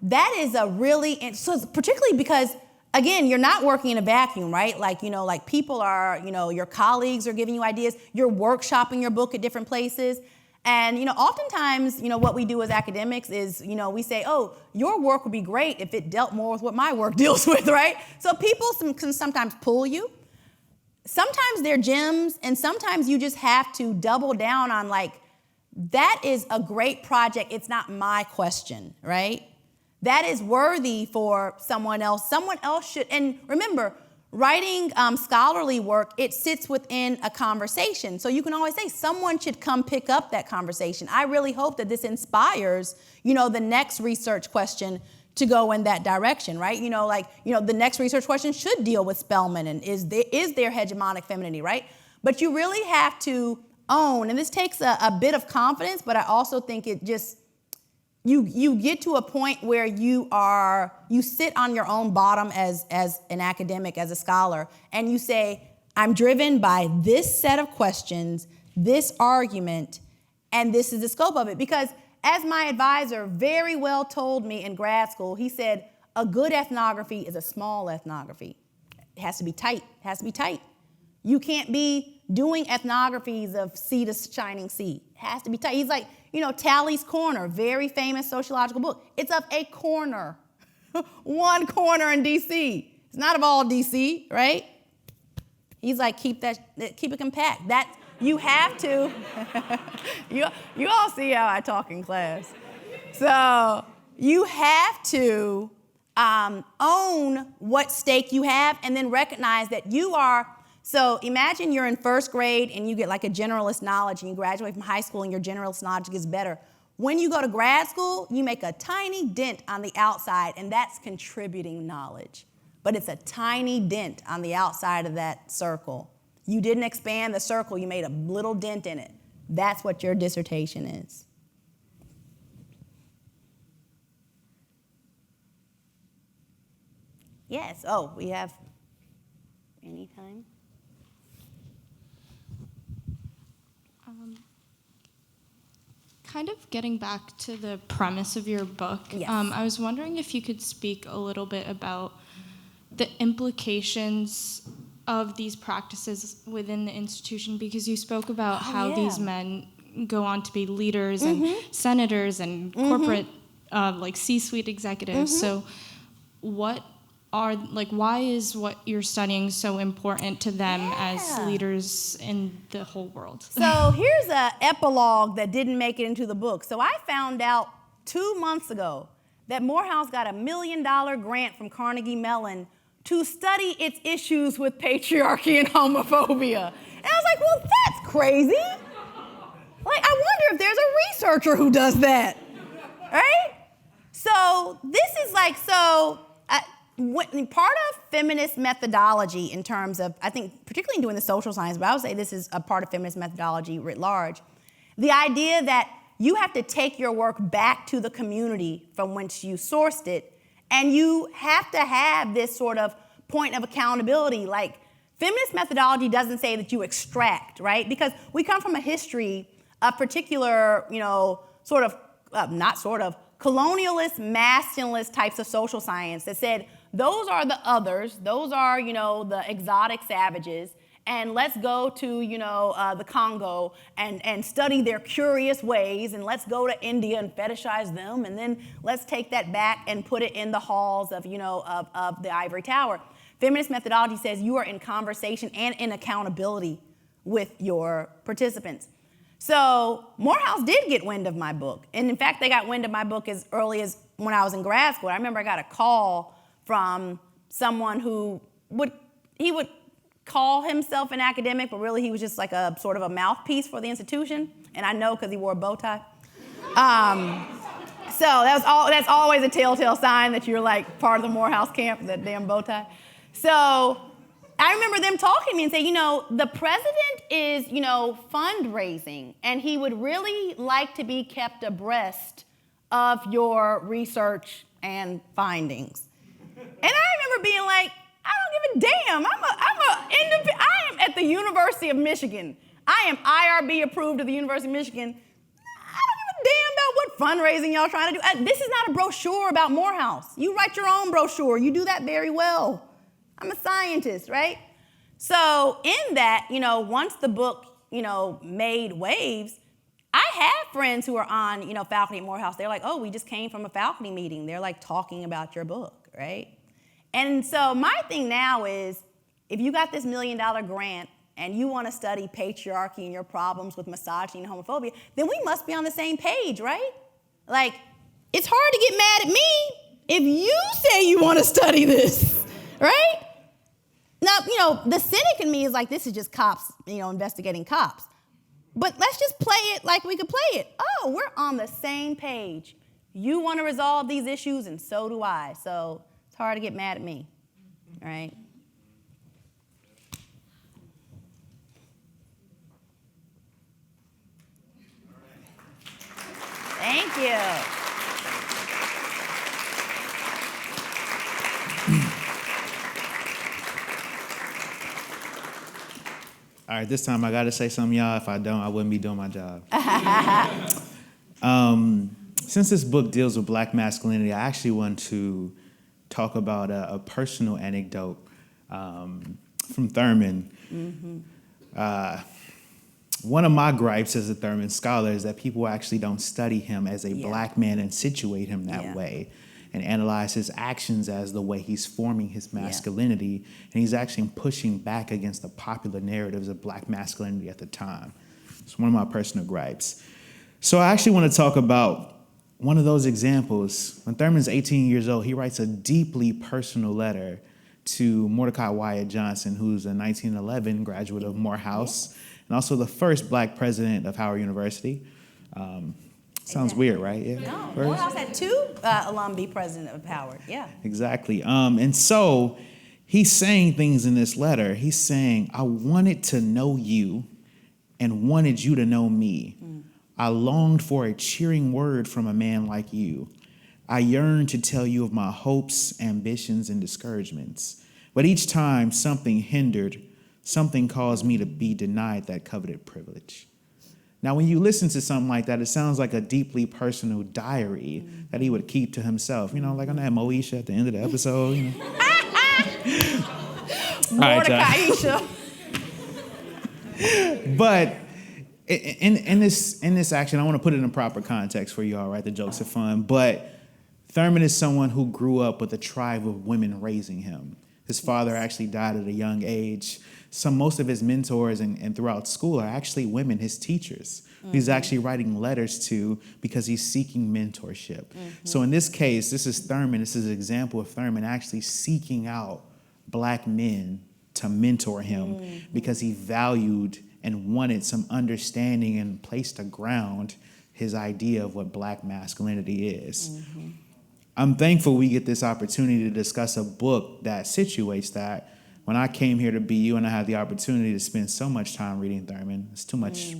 that is a really, so particularly because again, you're not working in a vacuum, right? Like, like people are, your colleagues are giving you ideas. You're workshopping your book at different places. And, oftentimes, what we do as academics is, we say, oh, your work would be great if it dealt more with what my work deals with, right? So people can sometimes pull you. Sometimes they're gems, and sometimes you just have to double down on, like, that is a great project. It's not my question, right? That is worthy for someone else. Someone else should, and remember, writing scholarly work, it sits within a conversation. So you can always say someone should come pick up that conversation. I really hope that this inspires, the next research question to go in that direction, right? The next research question should deal with Spelman and is there hegemonic femininity, right? But you really have to own, and this takes a bit of confidence, but I also think it just, you get to a point where you sit on your own bottom as an academic, as a scholar, and you say, I'm driven by this set of questions, this argument, and this is the scope of it. Because as my advisor very well told me in grad school, he said, a good ethnography is a small ethnography. It has to be tight. You can't be doing ethnographies of sea to shining sea. It has to be tight. He's like, Tally's Corner, very famous sociological book. It's of a corner, one corner in DC. It's not of all DC, right? He's like, keep it compact. That you have to. you all see how I talk in class. So you have to own what stake you have, and then recognize that you are. So imagine you're in first grade and you get like a generalist knowledge, and you graduate from high school and your generalist knowledge gets better. When you go to grad school, you make a tiny dent on the outside, and that's contributing knowledge. But it's a tiny dent on the outside of that circle. You didn't expand the circle, you made a little dent in it. That's what your dissertation is. Yes, we have any time? Kind of getting back to the premise of your book, yes. I was wondering if you could speak a little bit about the implications of these practices within the institution, because you spoke about how these men go on to be leaders and senators and corporate C-suite executives. So why is what you're studying so important to them as leaders in the whole world? So here's an epilogue that didn't make it into the book. So I found out 2 months ago that Morehouse got $1 million grant from Carnegie Mellon to study its issues with patriarchy and homophobia. And I was like, well, that's crazy. Like, I wonder if there's a researcher who does that, right? So this is like, part of feminist methodology in terms of, I think, particularly in doing the social science, but I would say this is a part of feminist methodology writ large, the idea that you have to take your work back to the community from which you sourced it, and you have to have this sort of point of accountability. Like, feminist methodology doesn't say that you extract, right? Because we come from a history of particular, colonialist, masculinist types of social science that said, those are the others, those are, the exotic savages, and let's go to, the Congo and study their curious ways, and let's go to India and fetishize them, and then let's take that back and put it in the halls of, of the ivory tower. Feminist methodology says you are in conversation and in accountability with your participants. So Morehouse did get wind of my book. And in fact, they got wind of my book as early as when I was in grad school. I remember I got a call from someone who would call himself an academic, but really he was just like a sort of a mouthpiece for the institution. And I know because he wore a bow tie. So that's always a telltale sign that you're like part of the Morehouse camp, that damn bow tie. So I remember them talking to me and saying, the president is, fundraising, and he would really like to be kept abreast of your research and findings. And I remember being like, I don't give a damn. I am at the University of Michigan. I am IRB approved at the University of Michigan. I don't give a damn about what fundraising y'all trying to do. This is not a brochure about Morehouse. You write your own brochure. You do that very well. I'm a scientist, right? So in that, once the book, made waves, I have friends who are on, faculty at Morehouse. They're like, oh, we just came from a faculty meeting. They're like talking about your book, right? And so my thing now is, if you got this $1 million grant and you want to study patriarchy and your problems with misogyny and homophobia, then we must be on the same page, right? Like, it's hard to get mad at me if you say you want to study this, right? Now, the cynic in me is like, this is just cops, investigating cops. But let's just play it like we could play it. Oh, we're on the same page. You want to resolve these issues, and so do I. So it's hard to get mad at me, right? Thank you. All right, this time I got to say something, y'all. If I don't, I wouldn't be doing my job. Since this book deals with Black masculinity, I actually want to talk about a personal anecdote from Thurman. Mm-hmm. One of my gripes as a Thurman scholar is that people actually don't study him as a Black man and situate him that way, and analyze his actions as the way he's forming his masculinity, and he's actually pushing back against the popular narratives of Black masculinity at the time. It's one of my personal gripes. So I actually want to talk about one of those examples. When Thurman's 18 years old, he writes a deeply personal letter to Mordecai Wyatt Johnson, who's a 1911 graduate of Morehouse, and also the first Black president of Howard University. Sounds weird, right? Yeah. No, Morehouse had 2 alum be president of Howard. Yeah. Exactly. And so he's saying things in this letter. He's saying, I wanted to know you and wanted you to know me. I longed for a cheering word from a man like you. I yearned to tell you of my hopes, ambitions, and discouragements. But each time something hindered, something caused me to be denied that coveted privilege. Now, when you listen to something like that, it sounds like a deeply personal diary that he would keep to himself. Like on that Moesha at the end of the episode. Mordecai. But in this action, I want to put it in proper context for you all, right? The jokes are fun. But Thurman is someone who grew up with a tribe of women raising him. His father actually died at a young age. Most of his mentors and throughout school are actually women, his teachers. Mm-hmm. He's actually writing letters to because he's seeking mentorship. Mm-hmm. So in this case, this is Thurman. This is an example of Thurman actually seeking out Black men to mentor him because he valued and wanted some understanding and place to ground his idea of what Black masculinity is. Mm-hmm. I'm thankful we get this opportunity to discuss a book that situates that. When I came here to BU and I had the opportunity to spend so much time reading Thurman, it's too much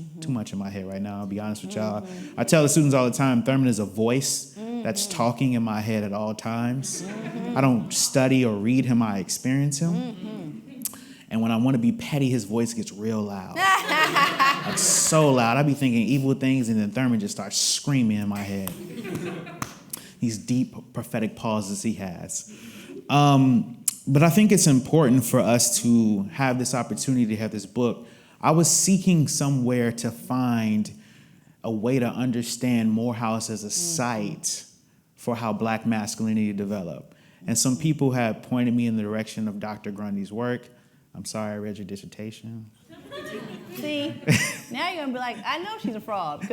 in my head right now, I'll be honest with y'all. I tell the students all the time, Thurman is a voice that's talking in my head at all times. I don't study or read him, I experience him. And when I want to be petty, his voice gets real loud. Like so loud. I be thinking evil things and then Thurman just starts screaming in my head. These deep prophetic pauses he has. But I think it's important for us to have this opportunity to have this book. I was seeking somewhere to find a way to understand Morehouse as a site for how Black masculinity developed. And some people have pointed me in the direction of Dr. Grundy's work. I'm sorry I read your dissertation. See, now you're gonna be like, I know she's a fraud.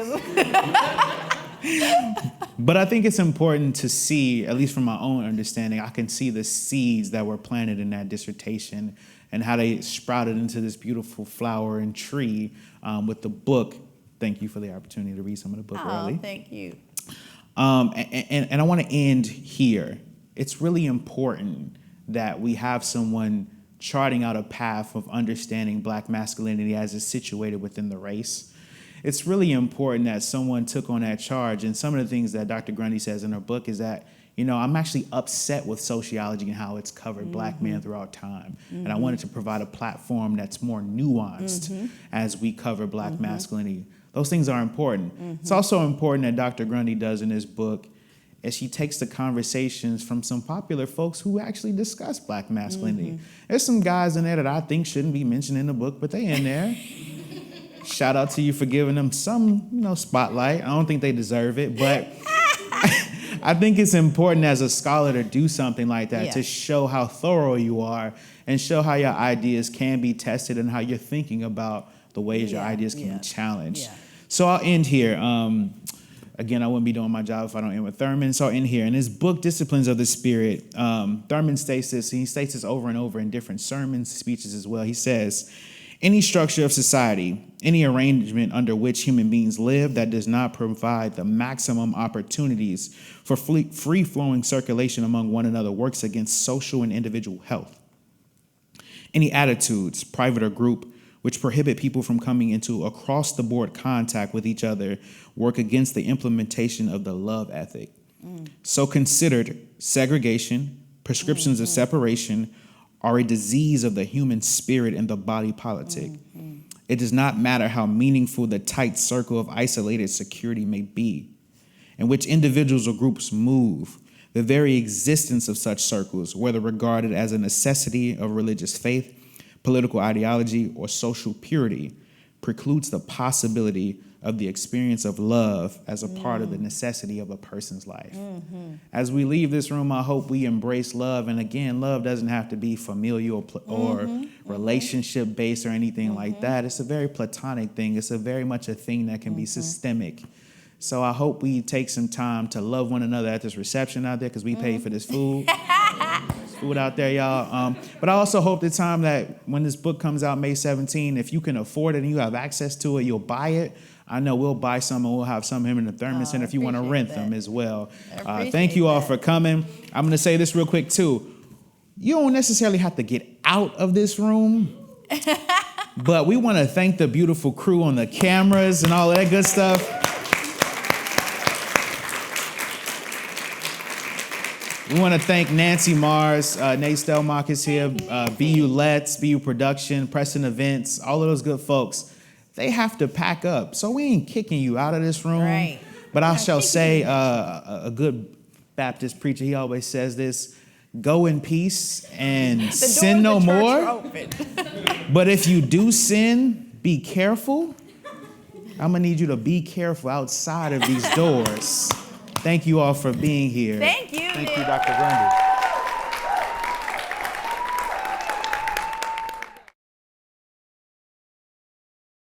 But I think it's important to see, at least from my own understanding, I can see the seeds that were planted in that dissertation and how they sprouted into this beautiful flower and tree with the book. Thank you for the opportunity to read some of the book early. Thank you. And I want to end here. It's really important that we have someone charting out a path of understanding Black masculinity as it's situated within the race. It's really important that someone took on that charge. And some of the things that Dr. Grundy says in her book is that, I'm actually upset with sociology and how it's covered Black men throughout time. And I wanted to provide a platform that's more nuanced as we cover Black masculinity. Those things are important. It's also important that Dr. Grundy does in this book is she takes the conversations from some popular folks who actually discuss Black masculinity. There's some guys in there that I think shouldn't be mentioned in the book, but they in there. Shout out to you for giving them some, spotlight. I don't think they deserve it, but I think it's important as a scholar to do something like that, to show how thorough you are and show how your ideas can be tested and how you're thinking about the ways your ideas can be challenged. Yeah. So I'll end here. Again, I wouldn't be doing my job if I don't end with Thurman. So I'll end here. In his book, Disciplines of the Spirit, Thurman states this, and he states this over and over in different sermons, speeches as well. He says, any structure of society, any arrangement under which human beings live that does not provide the maximum opportunities for free-flowing circulation among one another works against social and individual health. Any attitudes, private or group, which prohibit people from coming into across-the-board contact with each other work against the implementation of the love ethic. So considered, segregation, prescriptions of separation, are a disease of the human spirit and the body politic. It does not matter how meaningful the tight circle of isolated security may be, in which individuals or groups move. The very existence of such circles, whether regarded as a necessity of religious faith, political ideology, or social purity, precludes the possibility of the experience of love as a part of the necessity of a person's life. As we leave this room, I hope we embrace love. And again, love doesn't have to be familial or relationship-based or anything like that. It's a very platonic thing. It's a very much a thing that can be systemic. So I hope we take some time to love one another at this reception out there, because we paid for this food. There's food out there, y'all. But I also hope the time that when this book comes out May 17, if you can afford it and you have access to it, you'll buy it. I know we'll buy some and we'll have some here in the Thurman Center if you want to rent them as well. Thank you all for coming. I'm going to say this real quick too. You don't necessarily have to get out of this room, but we want to thank the beautiful crew on the cameras and all that good stuff. We want to thank Nancy Mars, Nate Stelmach is here, BU Let's, BU Production, Preston Events, all of those good folks. They have to pack up. So we ain't kicking you out of this room. Right. But I shall say, a good Baptist preacher, he always says this, go in peace and sin no more. But if you do sin, be careful. I'm going to need you to be careful outside of these doors. Thank you all for being here. Thank you. Thank you, Dr. Grundy.